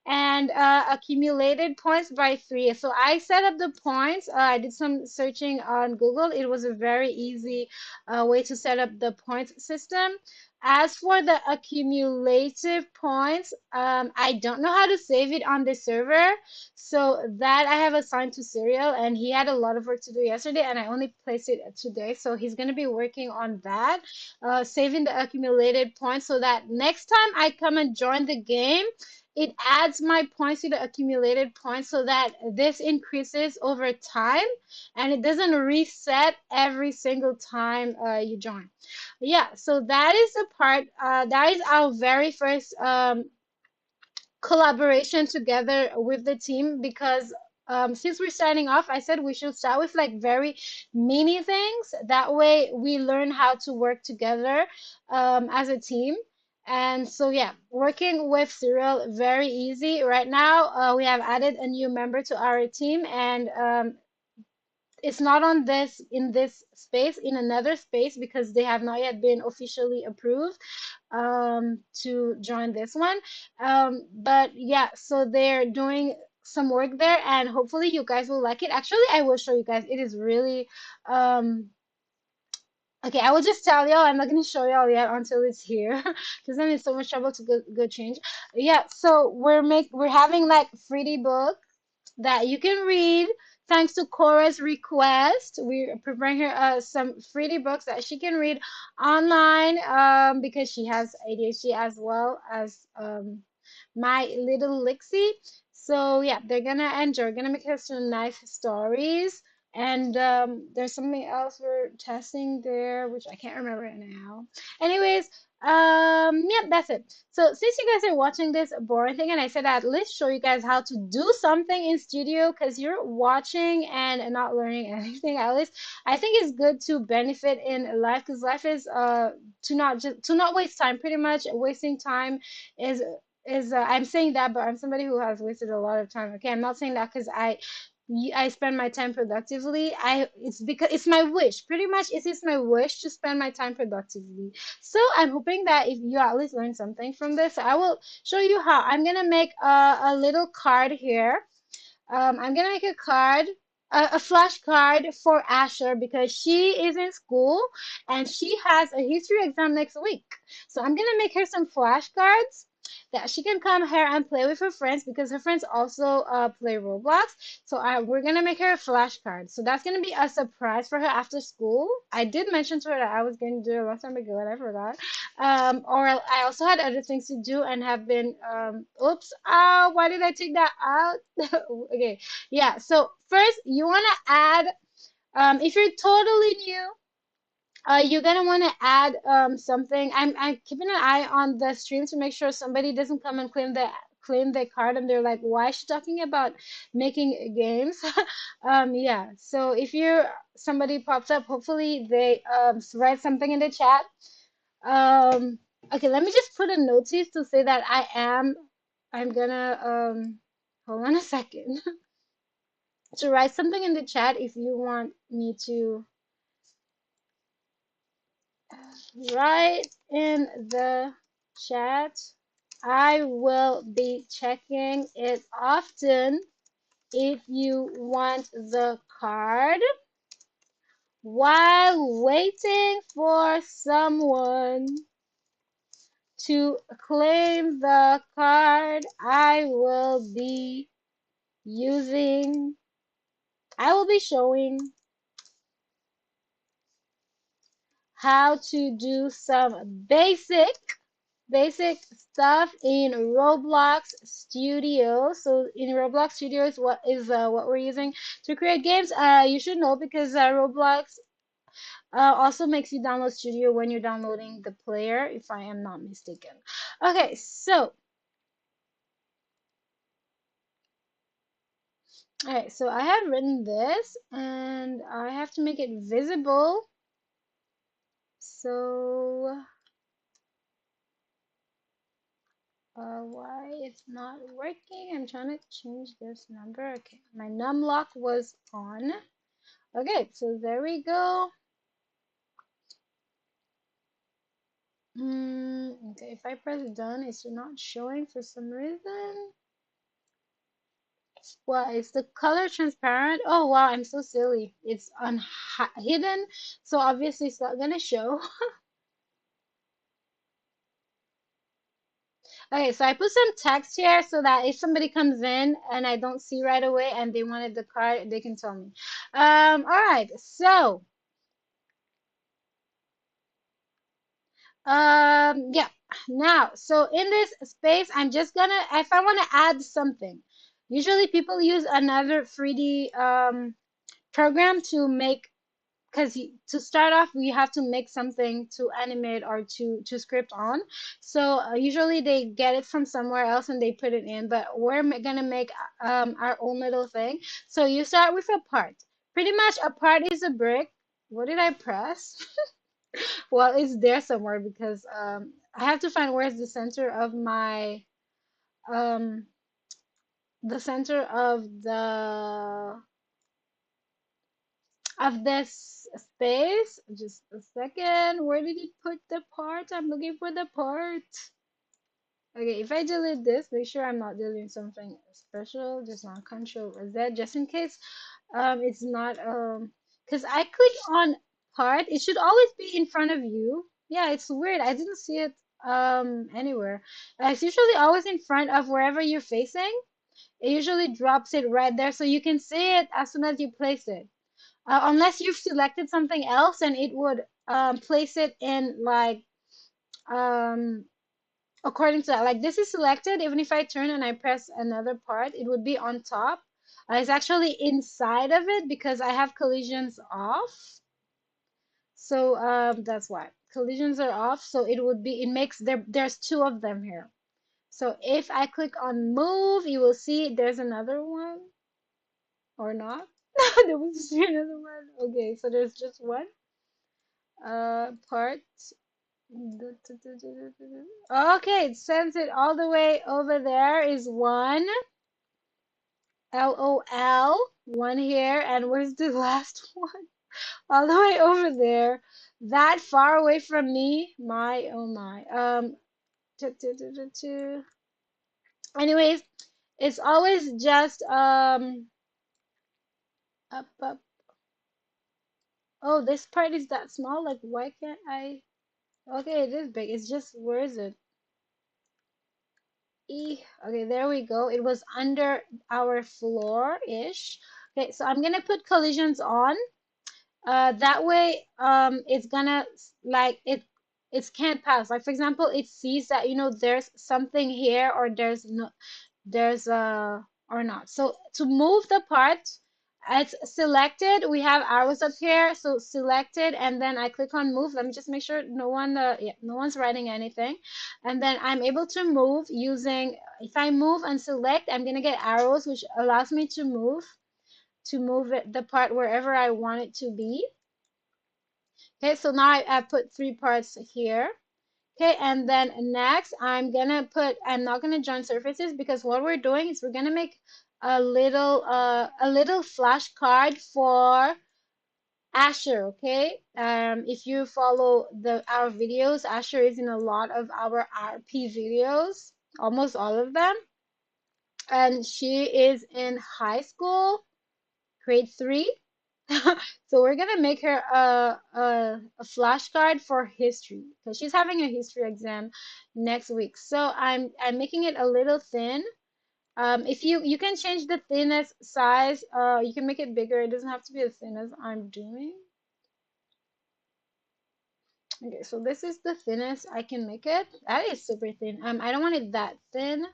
and accumulated points by 3. So I set up the points. I did some searching on Google. It was a very easy way to set up the points system. As for the accumulative points, I don't know how to save it on the server. So that I have assigned to Serial, and he had a lot of work to do yesterday, and I only placed it today. So he's going to be working on that, saving the accumulated points so that next time I come and join the game, it adds my points to the accumulated points so that this increases over time and it doesn't reset every single time you join. Yeah, so that is the part, that is our very first collaboration together with the team because since we're starting off, I said we should start with like very mini things. That way we learn how to work together as a team. And so, yeah, working with Cyril, very easy. Right now, we have added a new member to our team, and it's not on this in this space, in another space because they have not yet been officially approved to join this one. But yeah, so they're doing some work there, and hopefully you guys will like it. Actually, I will show you guys. It is really um okay, I will just tell y'all. I'm not gonna show y'all yet until it's here, because then it's so much trouble to go change. Yeah, so we're having like 3D book that you can read thanks to Cora's request. We're preparing her some 3D books that she can read online because she has ADHD as well as my little Lixie. So yeah, they're gonna enjoy. Gonna make her some nice stories. And there's something else we're testing there, which I can't remember right now. Anyways, yeah, that's it. So since you guys are watching this boring thing, and I said at least show you guys how to do something in studio, because you're watching and not learning anything. At least I think it's good to benefit in life, because life is to not waste time. Pretty much wasting time is I'm saying that, but I'm somebody who has wasted a lot of time. Okay, I'm not saying that because I spend my time productively. I It's because it's my wish. Pretty much, it is my wish to spend my time productively. So I'm hoping that if you at least learn something from this, I will show you how. I'm gonna make a little card here. I'm gonna make a card, a flashcard for Asher because she is in school and she has a history exam next week. So I'm gonna make her some flashcards that she can come here and play with her friends because her friends also play Roblox. So we're gonna make her a flashcard. So that's gonna be a surprise for her after school. I did mention to her that I was going to do it a long time ago and I forgot. Or I also had other things to do and have been, oops, why did I take that out? Okay, yeah. So first, you want to add, if you're totally new, you're gonna want to add something. I'm keeping an eye on the stream to make sure somebody doesn't come and claim their card and they're like, why is she talking about making games? Yeah. So if you're somebody pops up, hopefully they write something in the chat. Um, okay, let me just put a notice to say that I'm gonna, hold on a second, to write something in the chat if you want me to write in the chat. I will be checking it often if you want the card. While waiting for someone to claim the card, using, I will be showing how to do some basic stuff in Roblox Studio. So in Roblox Studio is what we're using to create games. You should know because Roblox also makes you download Studio when you're downloading the player, if I am not mistaken. Okay, so all right, so I have written this and I have to make it visible. So why it's not working? I'm trying to change this number. Okay, my num lock was on. Okay, so there we go. Okay, if I press done, it's not showing for some reason. Well, is the color transparent? Oh wow, I'm so silly. It's on hidden, so obviously it's not gonna show. Okay, so I put some text here so that if somebody comes in and I don't see right away and they wanted the card, they can tell me. All right, so yeah. Now, so in this space, I'm just gonna, if I want to add something, usually people use another 3D program to make, because to start off we have to make something to animate or to script on. So usually they get it from somewhere else and they put it in, but we're gonna make our own little thing. So you start with a part. Pretty much a part is a brick. What did I press? Well, it's there somewhere because I have to find where's um the center of this space. Just a second. Where did it put the part? I'm looking for the part. Okay, if I delete this, make sure I'm not deleting something special. Just on Control Z, just in case it's not because I click on part. It should always be in front of you. Yeah, it's weird. I didn't see it anywhere. It's usually always in front of wherever you're facing. It usually drops it right there so you can see it as soon as you place it. Unless you've selected something else and it would place it in like um, according to that. Like this is selected, even if I turn and I press another part, it would be on top. It's actually inside of it because I have collisions off. So that's why. Collisions are off, so it would be, it makes, there's two of them here. So if I click on move, you will see there's another one or not. There was another one. Okay, so there's just one part. Okay, it sends it all the way over there is one. LOL. One here. And where's the last one? All the way over there. That far away from me. My, oh my. Anyways, it's always just, up. Oh, this part is that small. Like, why can't I? Okay, it is big. It's just, where is it? Okay, there we go. It was under our floor-ish. Okay, so I'm gonna put collisions on. That way, it's gonna like it can't pass. Like for example, it sees that there's something here or there's no there's or not. So to move the part, it's selected. We have arrows up here, so selected, and then I click on move. Let me just make sure no one's writing anything, and then I'm able to move using. If I move and select, I'm gonna get arrows, which allows me to move the part wherever I want it to be. Okay, so now I put three parts here. Okay, and then next I'm not gonna join surfaces because what we're doing is we're gonna make a little flashcard for Asher. Okay, if you follow our videos, Asher is in a lot of our RP videos, almost all of them, and she is in high school, grade 3. So we're gonna make her a flashcard for history because she's having a history exam next week. So I'm making it a little thin. If you can change the thinness size, you can make it bigger. It doesn't have to be as thin as I'm doing. Okay, so this is the thinnest I can make it. That is super thin. I don't want it that thin.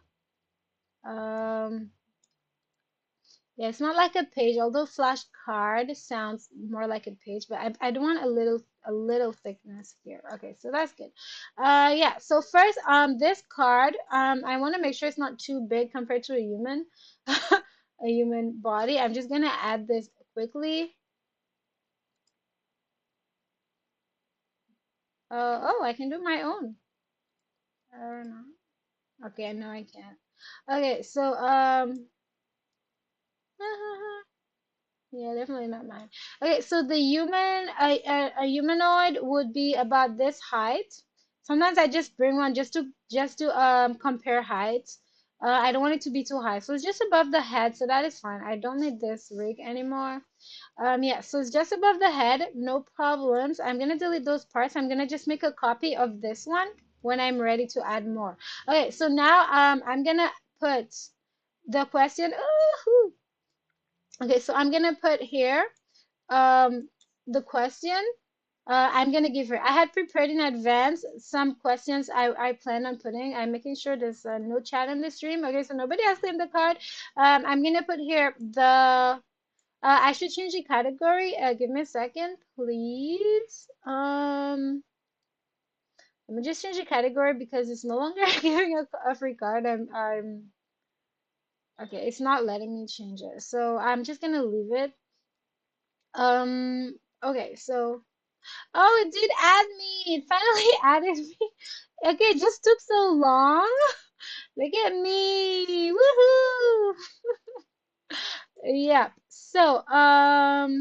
Um, Yeah, it's not like a page, although flashcard sounds more like a page, but I do want a little thickness here. Okay, so that's good. Yeah, so first, this card, I want to make sure it's not too big compared to a human, a human body. I'm just gonna add this quickly. Oh, I can do my own. I don't know. Okay, no, I can't. Okay, so Yeah, definitely not mine. Okay, so the a humanoid would be about this height. Sometimes I just bring one just to compare heights. I don't want it to be too high. So it's just above the head, so that is fine. I don't need this rig anymore. Yeah, so it's just above the head, no problems. I'm gonna delete those parts. I'm gonna just make a copy of this one when I'm ready to add more. Okay, so now I'm gonna put the question. Ooh, okay, so I'm gonna put here the question. I'm gonna give her. I had prepared in advance some questions I plan on putting. I'm making sure there's no chat on the stream. Okay, so nobody has claimed the card. I'm gonna put here the. I should change the category. Give me a second, please. Let me just change the category because it's no longer giving a free card. I'm okay. It's not letting me change it, so I'm just gonna leave it. Okay, so oh, it did add me. It finally added me. Okay, it just took so long. Look at me. Woohoo! Yeah. So, I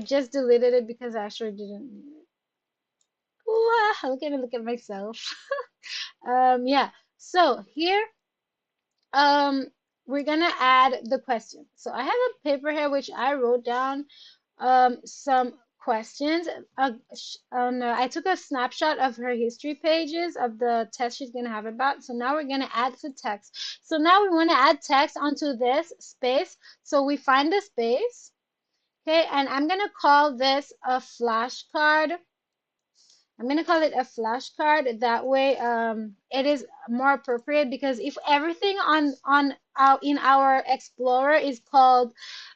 just deleted it because I actually didn't need it. Wow, look at me, look at myself. Yeah. So here, um, we're gonna add the question. So I have a paper here which I wrote down some questions. I took a snapshot of her history pages of the test she's gonna have about. So now we're gonna add the text. So now we want to add text onto this space. So we find the space, okay, and I'm gonna call this a flashcard. I'm gonna call it a flashcard. That way, it is more appropriate because if everything on our in our Explorer is called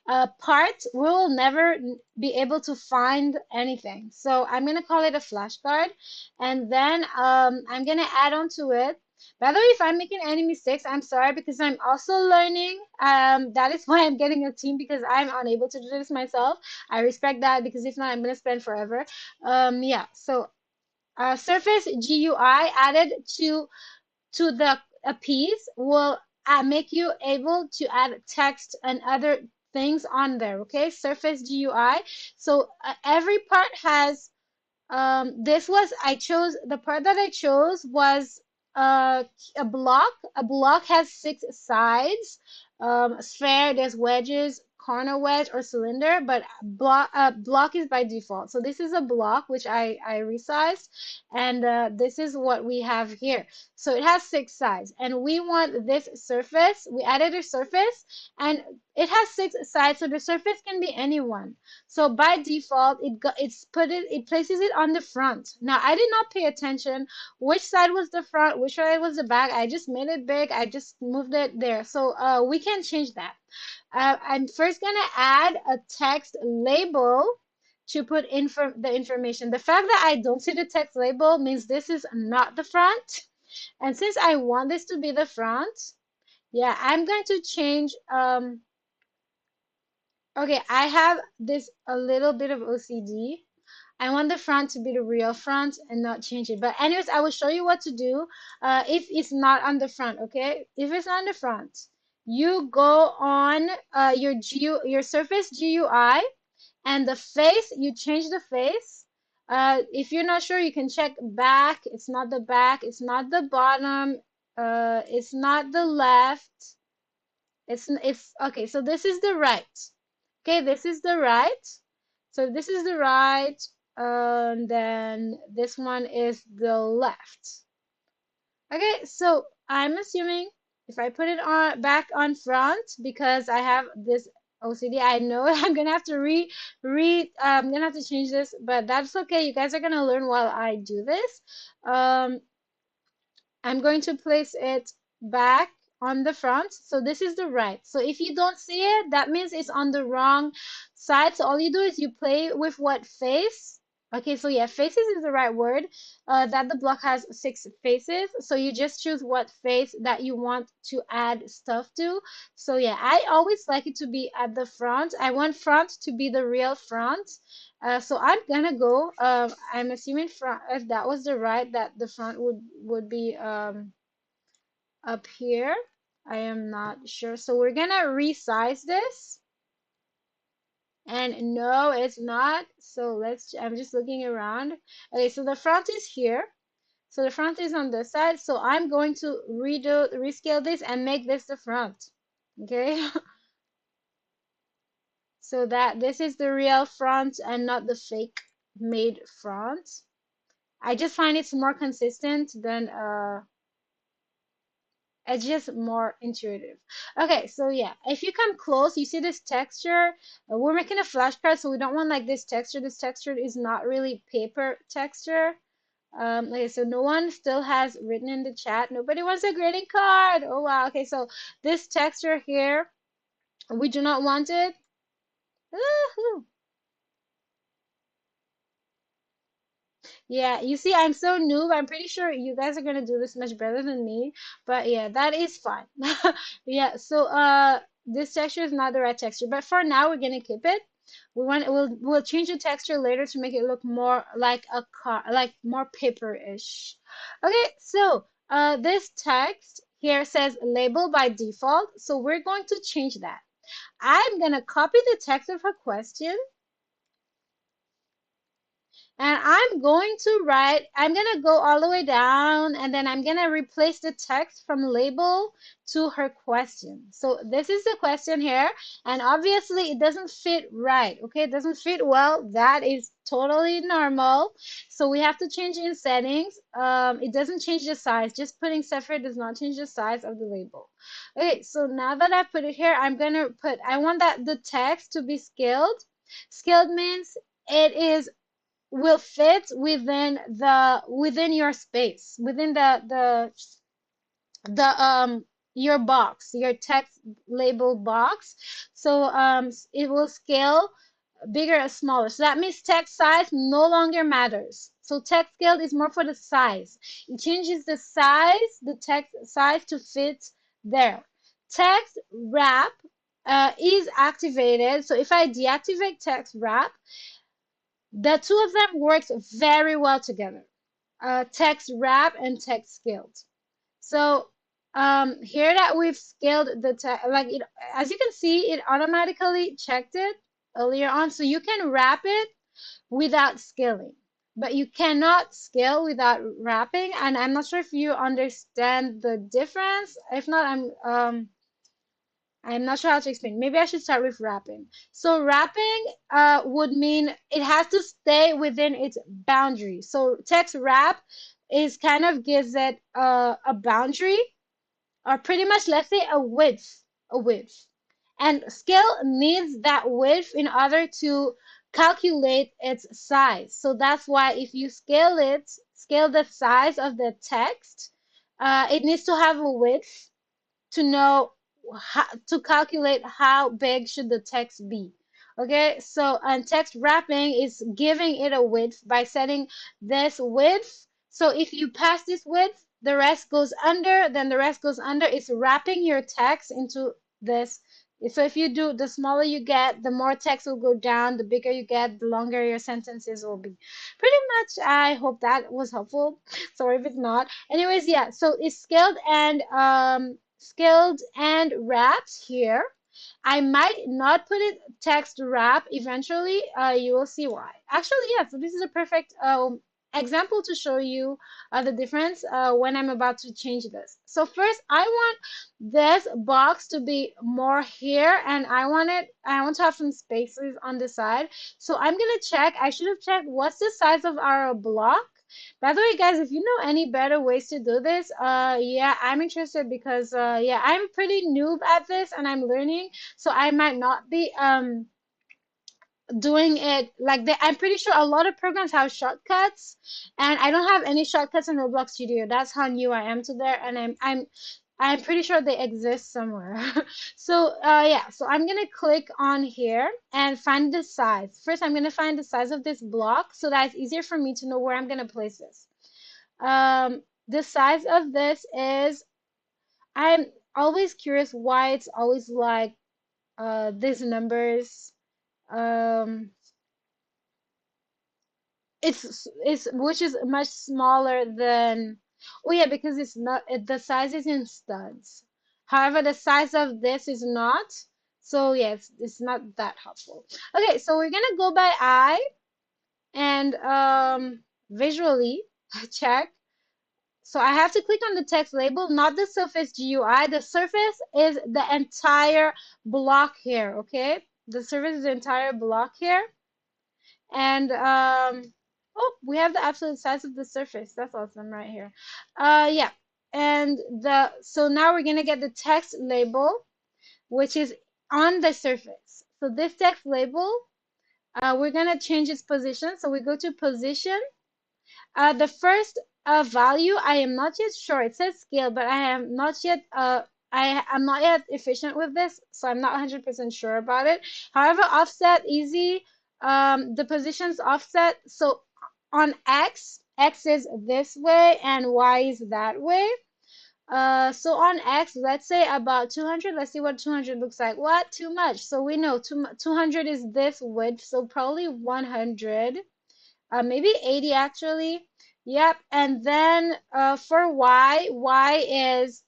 part, we will never be able to find anything. So I'm gonna call it a flashcard, and then I'm gonna add on to it. By the way, if I'm making any mistakes, I'm sorry because I'm also learning. That is why I'm getting a team because I'm unable to do this myself. I respect that because if not, I'm gonna spend forever. Yeah. So surface GUI added to the a piece will make you able to add text and other things on there. Okay, surface GUI. So every part has this was I chose the part that I chose was uh, a block. A block has 6 sides. Sphere, there's wedges, corner wedge, or cylinder, but block is by default. So this is a block which I resized, and this is what we have here. So it has 6 sides, and we want this surface. We added a surface, and it has 6 sides, so the surface can be anyone. So by default, it places it on the front. Now I did not pay attention which side was the front, which side was the back. I just made it big. I just moved it there. So we can change that. I'm first gonna add a text label to put the information. The fact that I don't see the text label means this is not the front. And since I want this to be the front, yeah, I'm going to change okay, I have this a little bit of OCD. I want the front to be the real front and not change it. But anyways, I will show you what to do if it's not on the front, okay? If it's on the front, you go on your Surface GUI and the face, you change the face. If you're not sure, you can check back. It's not the back, it's not the bottom, it's not the left. It's okay, so this is the right. Okay, this is the right. So this is the right, and then this one is the left. Okay, so I'm assuming if I put it on back on front because I have this OCD, I know I'm gonna have to I'm gonna have to change this, but that's okay. You guys are gonna learn while I do this. Um, I'm going to place it back on the front. So this is the right. So if you don't see it, that means it's on the wrong side. So all you do is you play with what face. Okay, so yeah, faces is the right word. That the block has 6 faces. So you just choose what face that you want to add stuff to. So yeah, I always like it to be at the front. I want front to be the real front. So I'm gonna go. I'm assuming front. If that was the right, that the front would be up here. I am not sure. So we're gonna resize this. And no, it's not. So let's. I'm just looking around. Okay, so the front is here. So the front is on this side. So I'm going to rescale this and make this the front. Okay. So that this is the real front and not the fake made front. I just find it's more consistent than it's just more intuitive. Okay, so yeah, if you come close, you see this texture. We're making a flashcard, so we don't want like this texture. This texture is not really paper texture. Okay, so no one still has written in the chat. Nobody wants a greeting card. Oh wow. Okay, so this texture here, we do not want it. Woohoo. Yeah, you see, I'm so noob. I'm pretty sure you guys are gonna do this much better than me. But yeah, that is fine. Yeah, so this texture is not the right texture, but for now we're gonna keep it. We'll change the texture later to make it look more like a car, like more paper-ish. Okay, so this text here says label by default, so we're going to change that. I'm gonna copy the text of her question and I'm going to write, I'm going to go all the way down and then I'm going to replace the text from label to her question. So this is the question here. And obviously it doesn't fit right. Okay, it doesn't fit well. That is totally normal. So we have to change in settings. It doesn't change the size. Just putting separate does not change the size of the label. Okay, so now that I put it here, I'm going to put, I want that the text to be scaled. Scaled means it is will fit within your space, within the your box, your text label box. So it will scale bigger or smaller. So that means text size no longer matters. So text scale is more for the size. It changes the size, the text size to fit there. Text wrap is activated. So if I deactivate text wrap, the two of them works very well together. Text wrap and text scaled. So here that we've scaled the text, like it, as you can see, it automatically checked it earlier on. So you can wrap it without scaling, but you cannot scale without wrapping. And I'm not sure if you understand the difference. If not, I'm not sure how to explain. Maybe I should start with wrapping. So wrapping would mean it has to stay within its boundary. So text wrap is kind of gives it a boundary, or pretty much, let's say, a width. And scale needs that width in order to calculate its size. So that's why if you scale it, scale the size of the text, it needs to have a width to know how to calculate how big should the text be. Okay, so and text wrapping is giving it a width by setting this width. So if you pass this width, the rest goes under, then the rest goes under. It's wrapping your text into this. So if you do, the smaller you get, the more text will go down, the bigger you get, the longer your sentences will be. Pretty much, I hope that was helpful. Sorry if it's not. Anyways, yeah, so it's scaled and wrapped here. I might not put it text wrap eventually. You will see why. Actually, yeah, so this is a perfect example to show you the difference when I'm about to change this. So first, I want this box to be more here, and I want to have some spaces on the side. So I'm gonna check. I should have checked what's the size of our block. By the way, guys, if you know any better ways to do this, yeah, I'm interested because, yeah, I'm pretty noob at this and I'm learning, so I might not be doing it like that. I'm pretty sure a lot of programs have shortcuts, and I don't have any shortcuts in Roblox Studio. That's how new I am to there, and I'm pretty sure they exist somewhere. So yeah, so I'm gonna click on here and find the size. First, I'm gonna find the size of this block so that it's easier for me to know where I'm gonna place this. The size of this is, I'm always curious why it's always like these numbers. Um, it's which is much smaller than, oh yeah, because it's not the size is in studs. However, the size of this is not. So yes, it's not that helpful. Okay, so we're gonna go by eye and visually check So I have to click on the text label, not the Surface GUI. The surface is the entire block here, okay? The surface is the entire block here. And oh, we have the absolute size of the surface. That's awesome right here. Yeah. And so now we're gonna get the text label, which is on the surface. So this text label, we're gonna change its position. So we go to position. The first value, I am not yet sure. It says scale, but I am not yet I'm not yet efficient with this, so I'm not 100% sure about it. However, offset easy. The positions offset. So on X is this way and Y is that way. So on X, let's say about 200. Let's see what 200 looks like. What? Too much. So we know 200 is this width, so probably 100. Maybe 80 actually. Yep. And then for Y is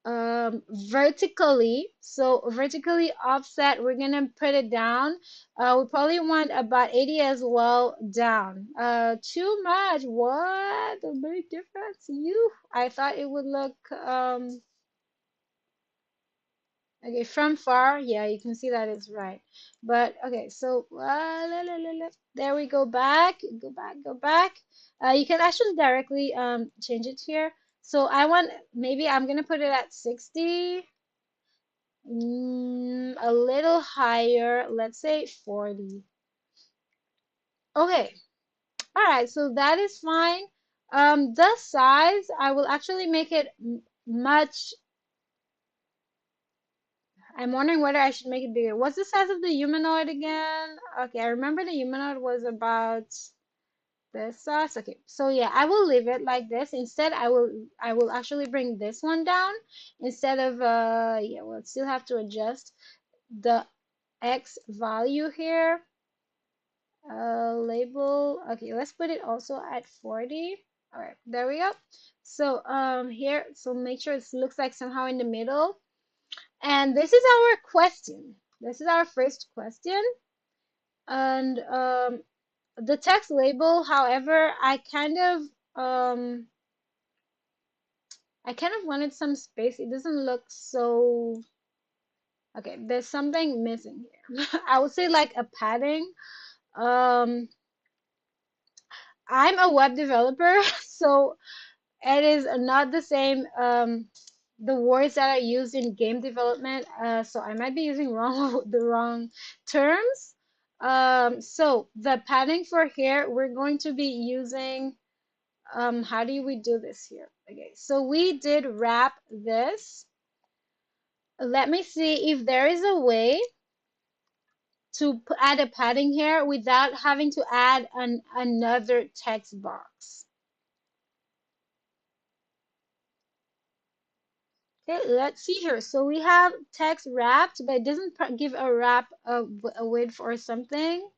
vertically. So vertically offset, we're gonna put it down. We probably want about 80 as well down. Too much. What? A big difference. I thought it would look okay, from far, yeah, you can see that it's right. But okay, so there we go back, go back, go back. You can actually directly change it here. So maybe I'm gonna put it at 60, a little higher, let's say 40. Okay, all right, so that is fine. The size, I will actually make it much. I'm wondering whether I should make it bigger. What's the size of the humanoid again? Okay, I remember the humanoid was about this size. Okay, so yeah, I will leave it like this. Instead, I will actually bring this one down instead of yeah, we'll still have to adjust the X value here. Label. Okay, let's put it also at 40. All right, there we go. So here, so make sure it looks like somehow in the middle. And this is our question. This is our first question. And the text label, however, I kind of wanted some space. It doesn't look so okay. There's something missing here. I would say like a padding. Um, I'm a web developer, so it is not the same the words that are used in game development, so I might be using the wrong terms. So the padding for here, we're going to be using how do we do this here? Okay, so we did wrap this. Let me see if there is a way to add a padding here without having to add another text box. Okay, let's see here. So we have text wrapped, but it doesn't give a wrap a width or something.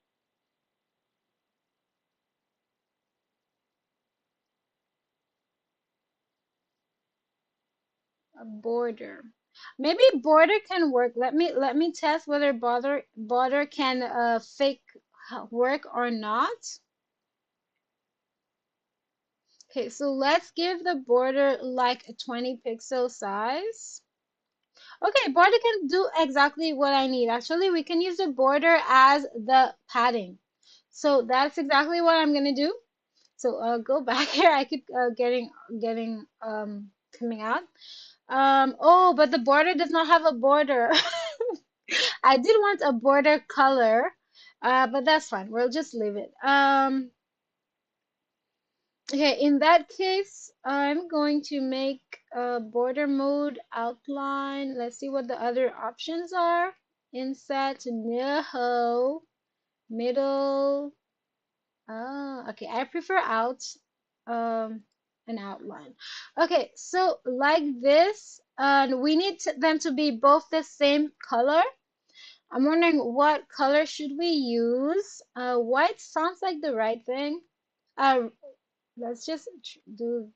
A border. Maybe border can work. Let me test whether border can fake work or not. Okay, so let's give the border like a 20 pixel size. Okay, border can do exactly what I need. Actually, we can use the border as the padding. So that's exactly what I'm gonna do. So go back here. I keep getting coming out. Oh, but the border does not have a border. I did want a border color, but that's fine. We'll just leave it. Okay, in that case, I'm going to make a border mode outline. Let's see what the other options are. Inset, no, middle. Okay, I prefer um, an outline. Okay, so like this, and we need them to be both the same color. I'm wondering what color should we use? White sounds like the right thing. Uh, let's just do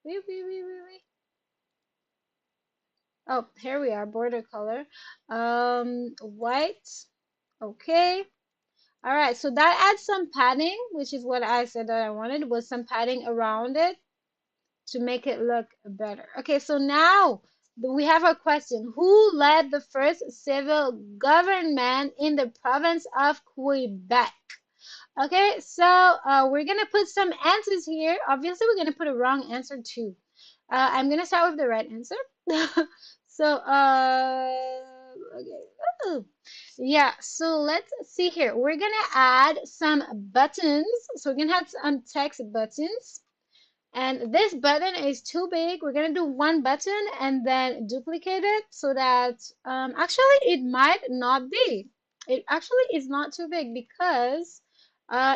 wait. Oh, here we are, border color. White. Okay. All right, so that adds some padding, which is what I said that I wanted, was some padding around it. to make it look better. Okay, so now we have a question. Who led the first civil government in the province of Quebec? Okay, so we're gonna put some answers here. Obviously, we're gonna put a wrong answer too. I'm gonna start with the right answer. So, okay. Ooh. Yeah, so let's see here. We're gonna add some buttons. So we're gonna have some text buttons. And this button is too big. We're gonna do one button and then duplicate it so that actually it might not be. It actually is not too big because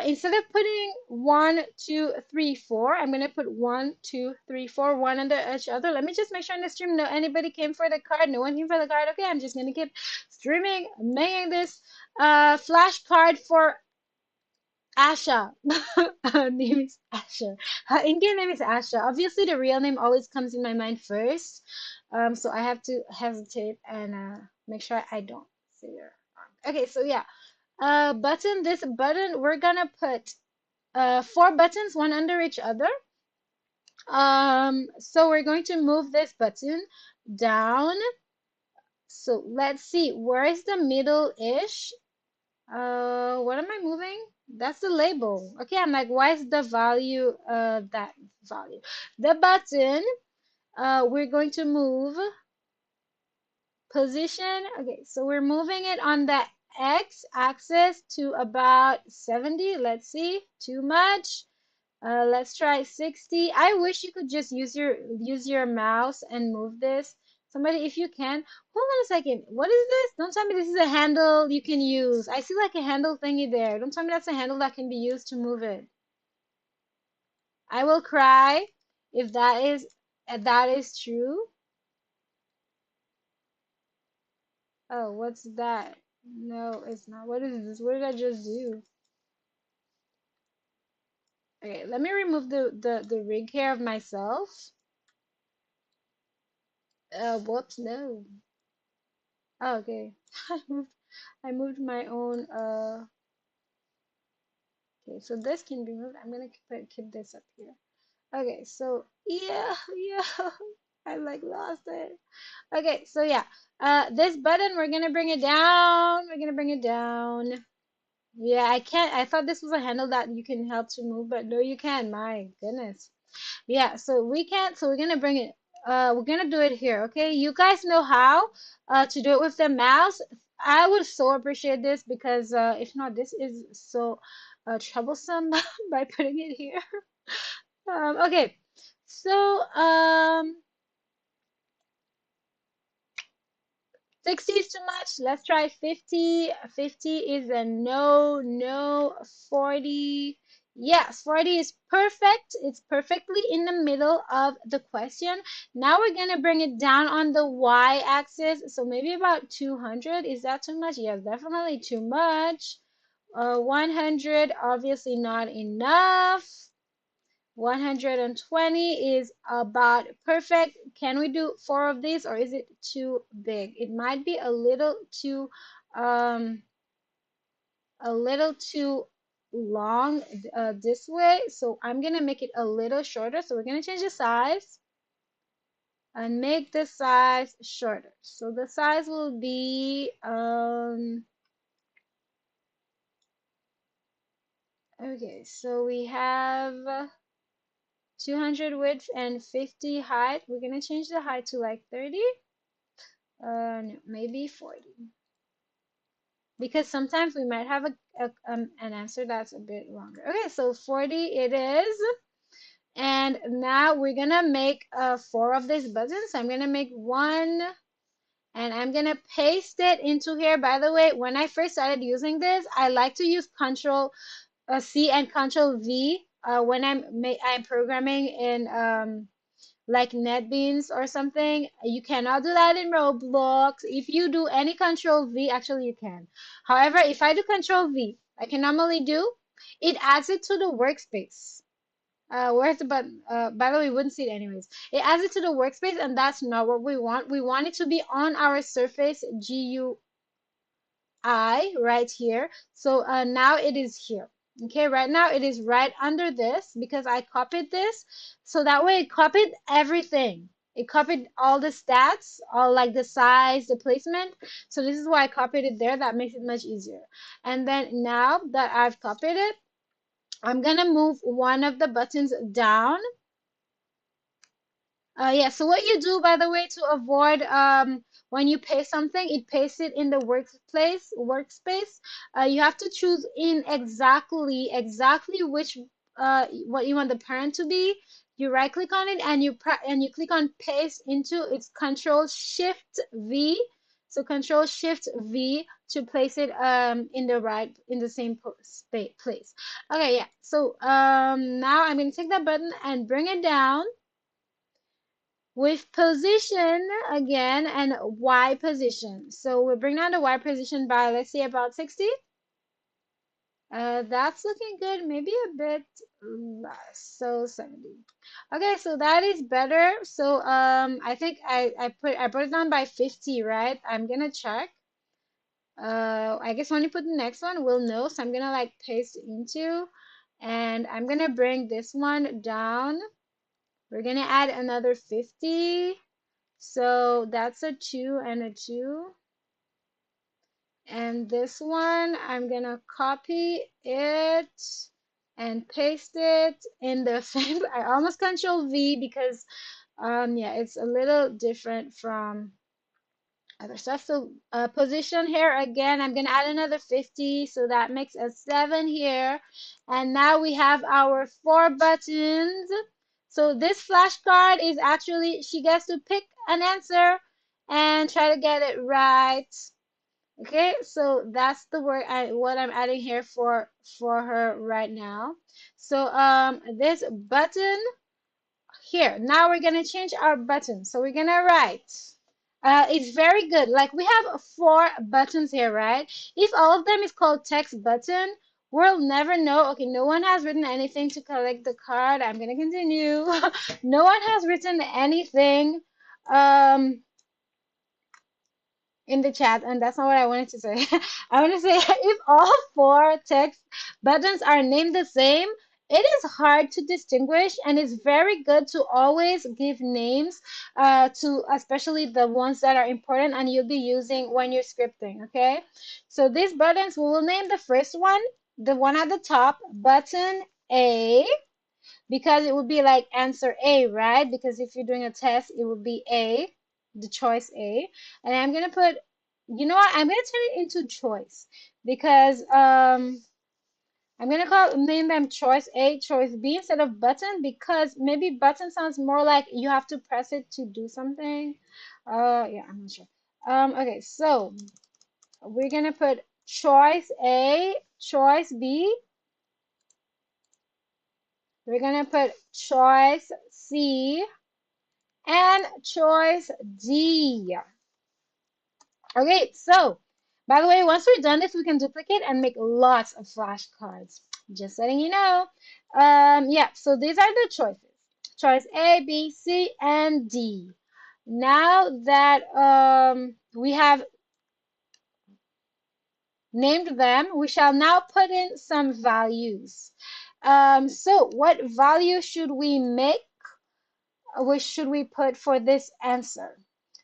instead of putting 1, 2, 3, 4, I'm gonna put 1, 2, 3, 4, one under each other. Let me just make sure in the stream no anybody came for the card. No one came for the card. Okay, I'm just gonna keep streaming, making this flashcard for Asha. Her name is Asha. Her Indian name is Asha. Obviously, the real name always comes in my mind first. So I have to hesitate and make sure I don't say it wrong. Okay, so yeah. Button, this button, we're gonna put 4 buttons, one under each other. So we're going to move this button down. So let's see, where is the middle-ish? What am I moving? That's the label. Okay, I'm like, why is the value that value? The button, we're going to move position. Okay, so we're moving it on the X axis to about 70. Let's see, too much. Let's try 60. I wish you could just use your mouse and move this. Somebody, if you can, hold on a second. What is this? Don't tell me this is a handle you can use. I see like a handle thingy there. Don't tell me that's a handle that can be used to move it. I will cry if that is true. Oh, what's that? No, it's not. What is this? What did I just do? Okay, let me remove the rig hair of myself. Whoops, no. Oh, okay. I moved my own okay, so this can be moved. I'm gonna keep this up here. Okay, so yeah, yeah. I like lost it. Okay, so yeah. This button, we're gonna bring it down. We're gonna bring it down. Yeah, I can't. I thought this was a handle that you can help to move, but no, you can. My goodness. Yeah, so we can't, so we're gonna bring it, we're gonna do it here, okay? You guys know how to do it with the mouse. I would so appreciate this because if not, this is so troublesome by putting it here. Okay, so 60 is too much. Let's try 50. 50 is a no, no. 40. Yes, 40 is perfect. It's perfectly in the middle of the question. Now we're going to bring it down on the y-axis. So maybe about 200. Is that too much? Yes, definitely too much. 100, obviously not enough. 120 is about perfect. Can we do 4 of these or is it too big? It might be um a little too long this way. So I'm gonna make it a little shorter. So we're gonna change the size and make the size shorter. So the size will be okay, so we have 200 width and 50 height. We're gonna change the height to like 30. No, maybe 40. Because sometimes we might have an answer that's a bit longer. Okay, so 40 it is. And now we're gonna make 4 of these buttons. I'm gonna make 1 and I'm gonna paste it into here. By the way, when I first started using this, I like to use Control C and Control V when I'm programming in like NetBeans or something. You cannot do that in Roblox. If you do any Control V, actually you can. However, if I do Control V, I can normally do, it adds it to the workspace. Where's the button? By the way, we wouldn't see it anyways. It adds it to the workspace, and that's not what we want. We want it to be on our Surface GUI right here. So now it is here. Okay, right now it is right under this because I copied this. So that way it copied everything. It copied all the stats, all like the size, the placement. So this is why I copied it there. That makes it much easier. And then now that I've copied it, I'm gonna move one of the buttons down. Yeah, so what you do, by the way, to avoid when you paste something, it pastes it in the workspace. You have to choose in exactly which what you want the parent to be. You right click on it and you click on paste into its Control Shift V. So Control Shift V to place it in the same place. Okay, yeah. So now I'm gonna take that button and bring it down with position again and Y position. So we bring down the Y position by, let's say, about 60. That's looking good, maybe a bit less, so 70. Okay, so that is better. So I think I put it down by 50, right? I'm gonna check. I guess when you put the next one, we'll know. So I'm gonna like paste into, and I'm gonna bring this one down. We're gonna add another 50. So that's a 2 and a 2. And this one, I'm gonna copy it and paste it in the same. I almost Control V because yeah, it's a little different from other stuff. So position here again, I'm gonna add another 50, so that makes a 7 here. And now we have our 4 buttons. So this flashcard is actually, she gets to pick an answer and try to get it right. Okay, so that's the work what I'm adding here for her right now. So this button here, now we're gonna change our button. So we're gonna write. It's very good. Like we have 4 buttons here, right? If all of them is called text button, we'll never know. Okay, no one has written anything to collect the card. I'm gonna continue. No one has written anything. In the chat, and that's not what I wanted to say. I want to say if all 4 text buttons are named the same, it is hard to distinguish, and it's very good to always give names to especially the ones that are important and you'll be using when you're scripting, okay? So these buttons, we will name the first one, the one at the top, button A, because it would be like answer A, right? Because if you're doing a test, it would be A, the choice A. And I'm gonna put, you know what? I'm gonna turn it into choice because I'm gonna name them choice A, choice B instead of button because maybe button sounds more like you have to press it to do something. Yeah, I'm not sure. Okay, so we're gonna put choice A, choice B. We're gonna put choice C and choice D. Okay, so by the way, once we're done this, we can duplicate and make lots of flashcards. Just letting you know. Yeah, so these are the choices. Choice A, B, C, and D. Now that we have named them, we shall now put in some values. So what value should we make? What should we put for this answer?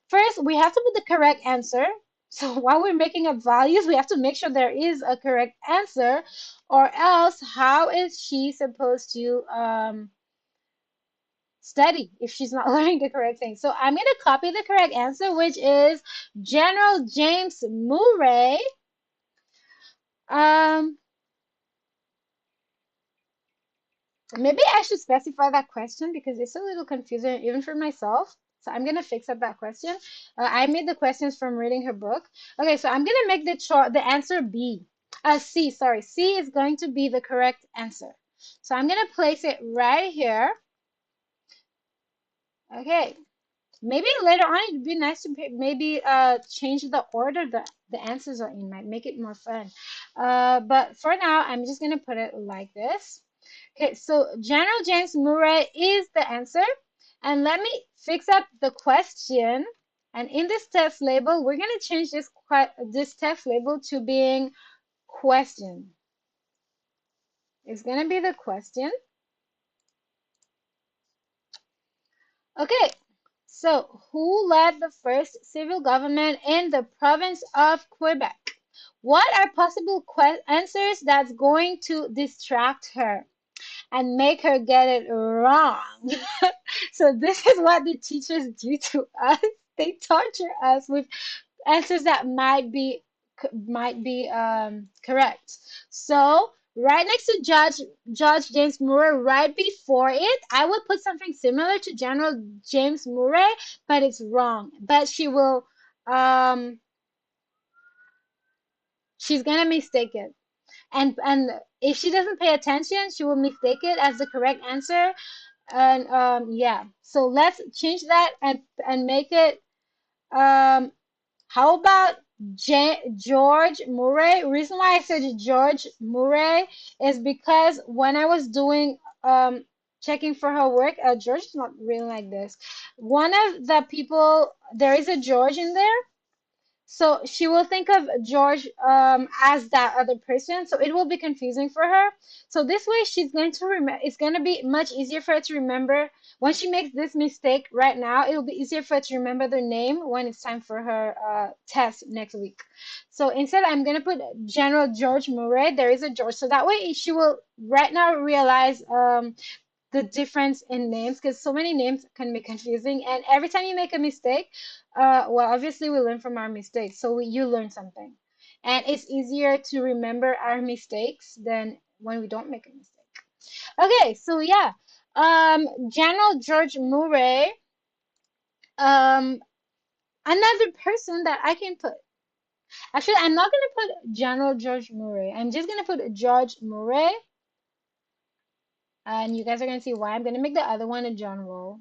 First, we have to put the correct answer. So while we're making up values, we have to make sure there is a correct answer, or else how is she supposed to study if she's not learning the correct thing? So I'm going to copy the correct answer, which is General James Murray. Um, Maybe I should specify that question because it's a little confusing even for myself. So I'm gonna fix up that question. I made the questions from reading her book. Okay, so I'm gonna make the answer B. C, sorry. C is going to be the correct answer. So I'm gonna place it right here. Okay. Maybe later on it'd be nice to maybe change the order that the answers are in, might make it more fun. But for now, I'm just gonna put it like this. Okay, so General James Murray is the answer. And let me fix up the question. And in this text label, we're going to change this text label to being question. It's gonna be the question. Okay, so who led the first civil government in the province of Quebec? What are possible answers that's going to distract her and make her get it wrong? So this is what the teachers do to us. They torture us with answers that might be correct. So right next to Judge James Murray, right before it, I would put something similar to General James Murray, but it's wrong. But um she's gonna mistake it. And if she doesn't pay attention, she will mistake it as the correct answer. And yeah. So let's change that and make it um how about George Murray? Reason why I said George Murray is because when I was doing checking for her work, George is not really like this. One of the people, there is a George in there, so she will think of George as that other person, so it will be confusing for her. So this way, she's going to remember. It's going to be much easier for her to remember when she makes this mistake right now. It will be easier for her to remember their name when it's time for her test next week. So instead, I'm going to put General George Murray. There is a George, so that way she will right now realize the difference in names because so many names can be confusing. And every time you make a mistake, well, obviously we learn from our mistakes, so you learn something. And it's easier to remember our mistakes than when we don't make a mistake. Okay, so yeah, General George Murray, um, another person that I can put. Actually, I'm not gonna put General George Murray. I'm just gonna put George Murray, and you guys are gonna see why. I'm gonna make the other one a general.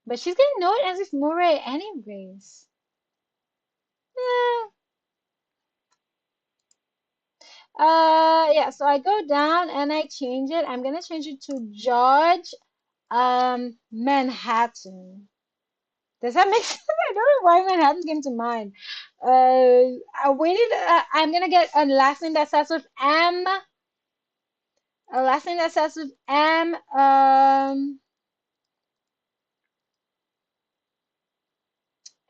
But she's gonna know it as if Murray anyways. Yeah. Yeah, so I go down and I change it. I'm gonna change it to George Manhattan. Does that make sense? I don't know why Manhattan came to mind. I waited. I'm gonna get a last name that starts with M. A last name that starts with M.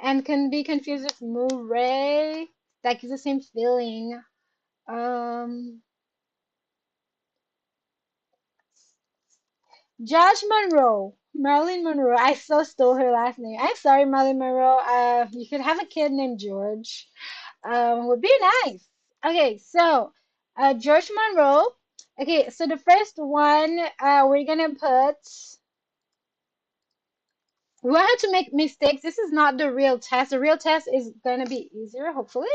And can be confused with Murray. That gives the same feeling. Um. Judge Monroe. Marilyn Monroe. I so stole her last name. I'm sorry, Marilyn Monroe. You could have a kid named George. Would be nice. Okay, so George Monroe. Okay, so the first one we're gonna put. We want her to make mistakes. This is not the real test. The real test is gonna be easier, hopefully.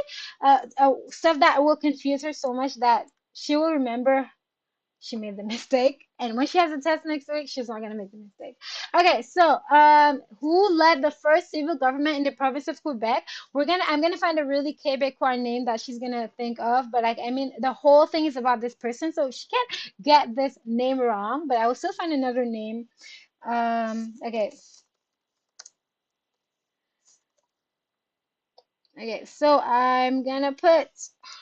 Stuff that will confuse her so much that she will remember she made the mistake. And when she has a test next week, she's not gonna make the mistake. Okay, so who led the first civil government in the province of Quebec? I'm gonna find a really Quebecois name that she's gonna think of, but like I mean the whole thing is about this person, so she can't get this name wrong, but I will still find another name. Okay. Okay, so I'm gonna put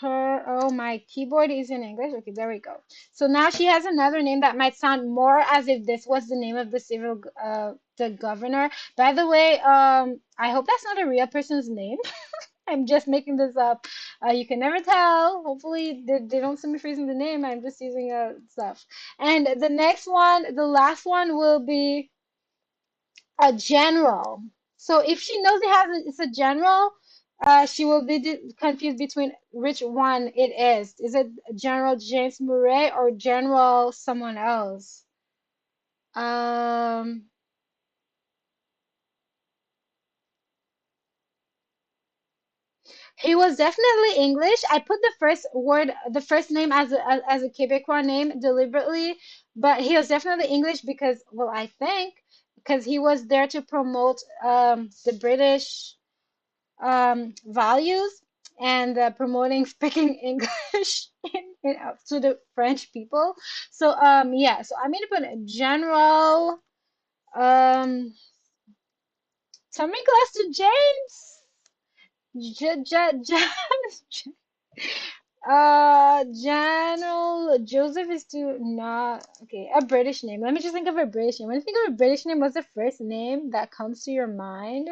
her. Oh, my keyboard is in English. Okay, there we go. So now she has another name that might sound more as if this was the name of the governor. By the way, I hope that's not a real person's name. I'm just making this up. You can never tell. Hopefully, they don't send me freezing the name. I'm just using stuff. And the next one, the last one will be a general. So if she knows it's a general, she will be confused between which one it is. Is it General James Murray or General someone else? Um, he was definitely English. I put the first word, the first name as a Quebecois name deliberately, but he was definitely English because, well, I think because he was there to promote the British values and promoting speaking English to the French people. So yeah, so I'm gonna put a general tell me close to James. James. General Joseph is too not okay. A British name. Let me just think of a British name. When you think of a British name, what's the first name that comes to your mind?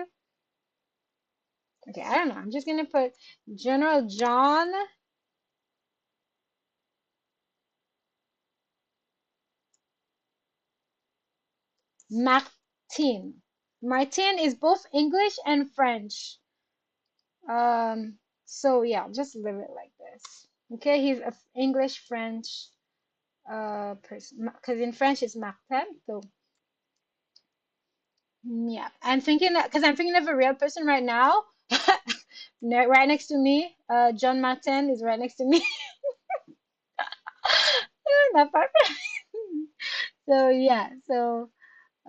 Okay, I don't know. I'm just gonna put General John Martin. Martin is both English and French. So yeah, just leave it like this. Okay, he's a English French person because in French it's Martin. So yeah, I'm thinking that because I'm thinking of a real person right now, right next to me. John Martin is right next to me. Not far from- So yeah, so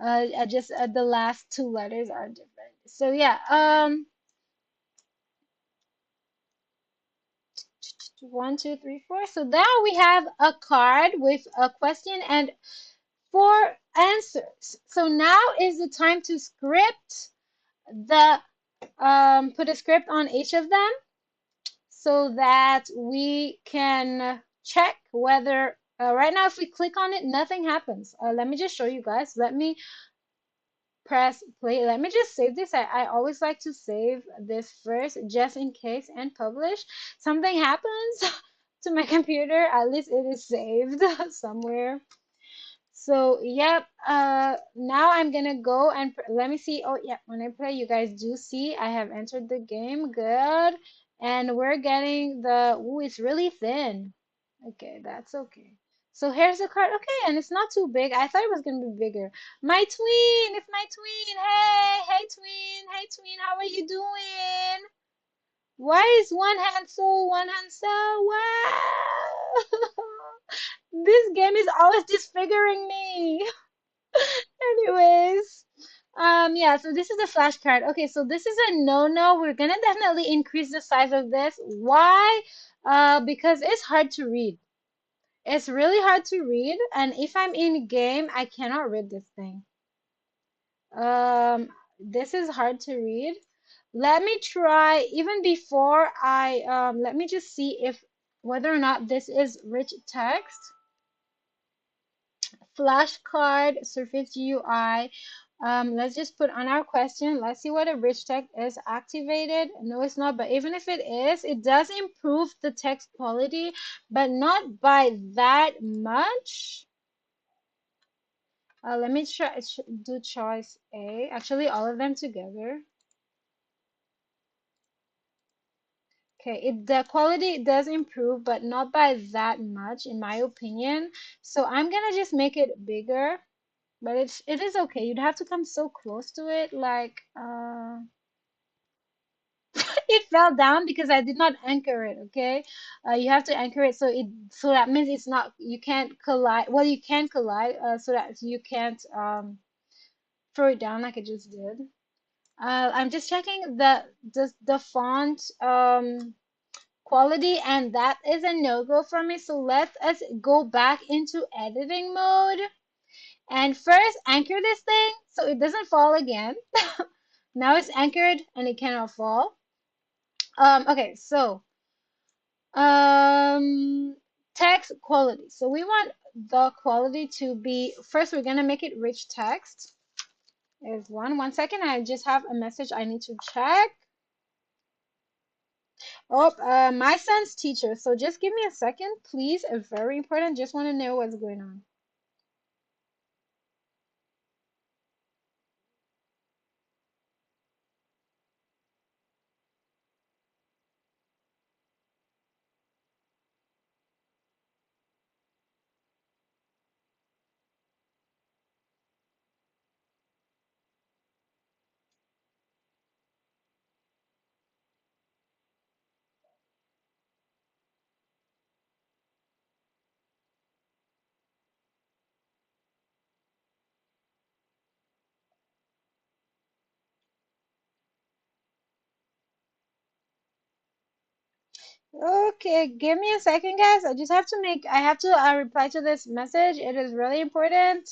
I just the last two letters are different. So yeah, 1, 2, 3, 4. So now we have a card with a question and four answers. So now is the time to script the put a script on each of them so that we can check whether right now if we click on it nothing happens. Let me just show you guys. Let me press play. Let me just save this. I always like to save this first just in case and publish. Something happens to my computer, at least it is saved somewhere. So, yep, now I'm gonna go and let me see. Oh, yeah, when I play, you guys do see I have entered the game. Good. And we're getting the, ooh, it's really thin. Okay, that's okay. So here's the card. Okay, and it's not too big. I thought it was gonna be bigger. My twin, it's my twin. Hey, hey, twin. Hey, twin, how are you doing? Why is one hand so, one hand so? Wow. This game is always disfiguring me. Anyways, yeah, so this is a flashcard. Okay, so this is a no-no. We're gonna definitely increase the size of this. Why? Because it's hard to read. It's really hard to read, and if I'm in game, I cannot read this thing. This is hard to read. Let me try, even before let me just see if whether or not this is rich text. Flashcard, Surface UI. Let's just put on our question. Let's see what a rich text is activated. No, it's not, but even if it is, it does improve the text quality, but not by that much. Let me try do choice A. Actually, all of them together. Okay, the quality does improve, but not by that much, in my opinion. So I'm gonna just make it bigger. But it is okay. You'd have to come so close to it, like it fell down because I did not anchor it, okay? You have to anchor it so that means it's not you can't collide. Well, you can collide, so that you can't throw it down like I just did. I'm just checking the font quality, and that is a no-go for me. So let us go back into editing mode. And first, anchor this thing so it doesn't fall again. Now it's anchored and it cannot fall. Okay, so um, text quality. So we want the quality to be, first we're gonna make it rich text. Is one second. I just have a message I need to check. Oh, my son's teacher. So just give me a second, please. Very important. Just want to know what's going on. Okay, give me a second, guys. I have to reply to this message. It is really important.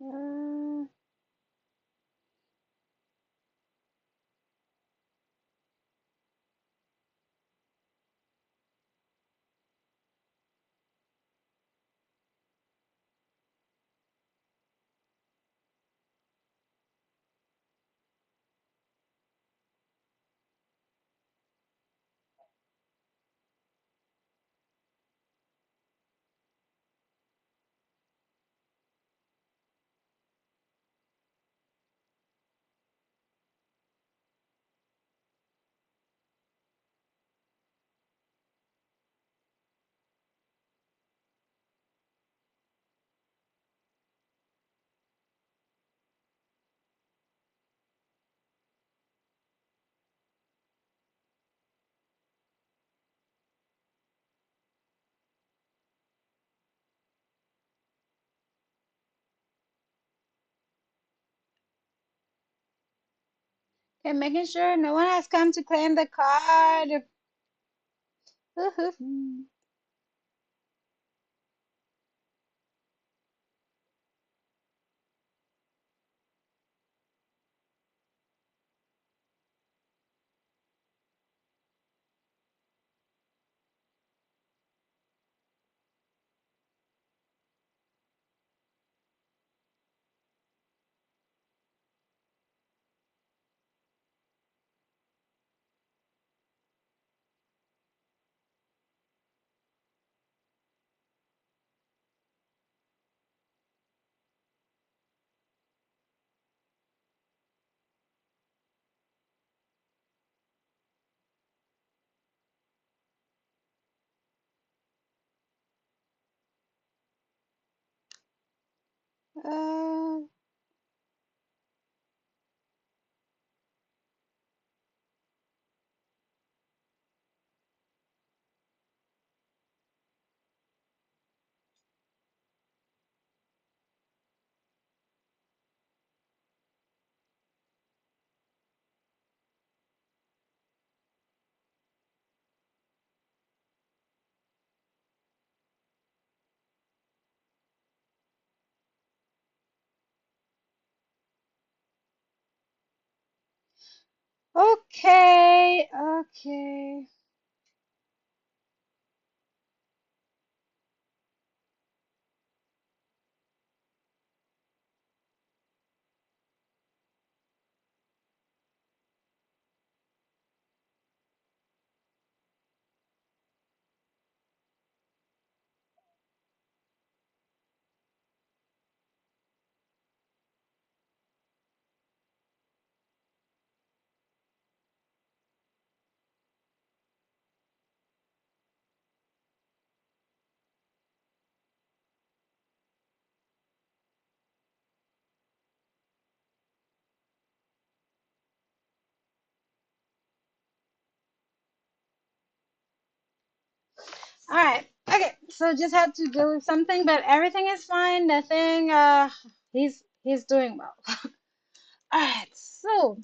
Uh, okay, making sure no one has come to claim the card. Uh, okay, okay. All right. Okay. So just had to deal with something, but everything is fine. Nothing. He's doing well. All right. So,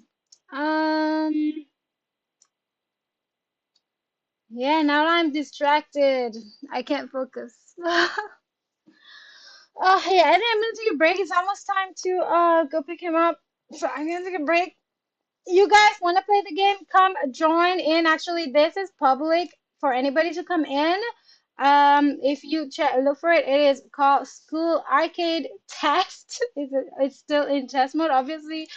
um, yeah. Now I'm distracted. I can't focus. Oh yeah. And I'm gonna take a break. It's almost time to go pick him up. So I'm gonna take a break. You guys want to play the game? Come join in. Actually, this is public for anybody to come in. If you check, look for it. It is called School Arcade Test. It's still in test mode. Obviously,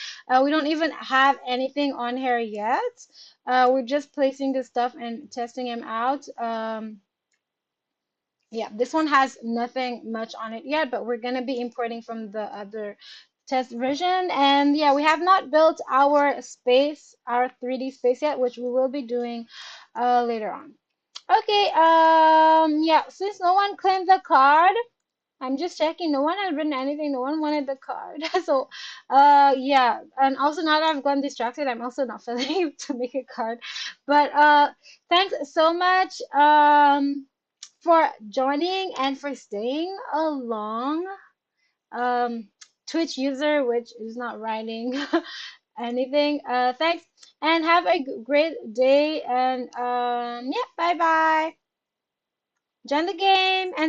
we don't even have anything on here yet. We're just placing the stuff and testing him out. Yeah, this one has nothing much on it yet, but we're gonna be importing from the other test version. And yeah, we have not built our space, our 3D space yet, which we will be doing later on. Okay, yeah, since no one claimed the card, I'm just checking. No one had written anything. No one wanted the card. So, yeah. And also now that I've gone distracted, I'm also not feeling to make a card. But thanks so much for joining and for staying along. Um, Twitch user, which is not writing anything. Thanks and have a great day. And yeah, bye bye. Join the game and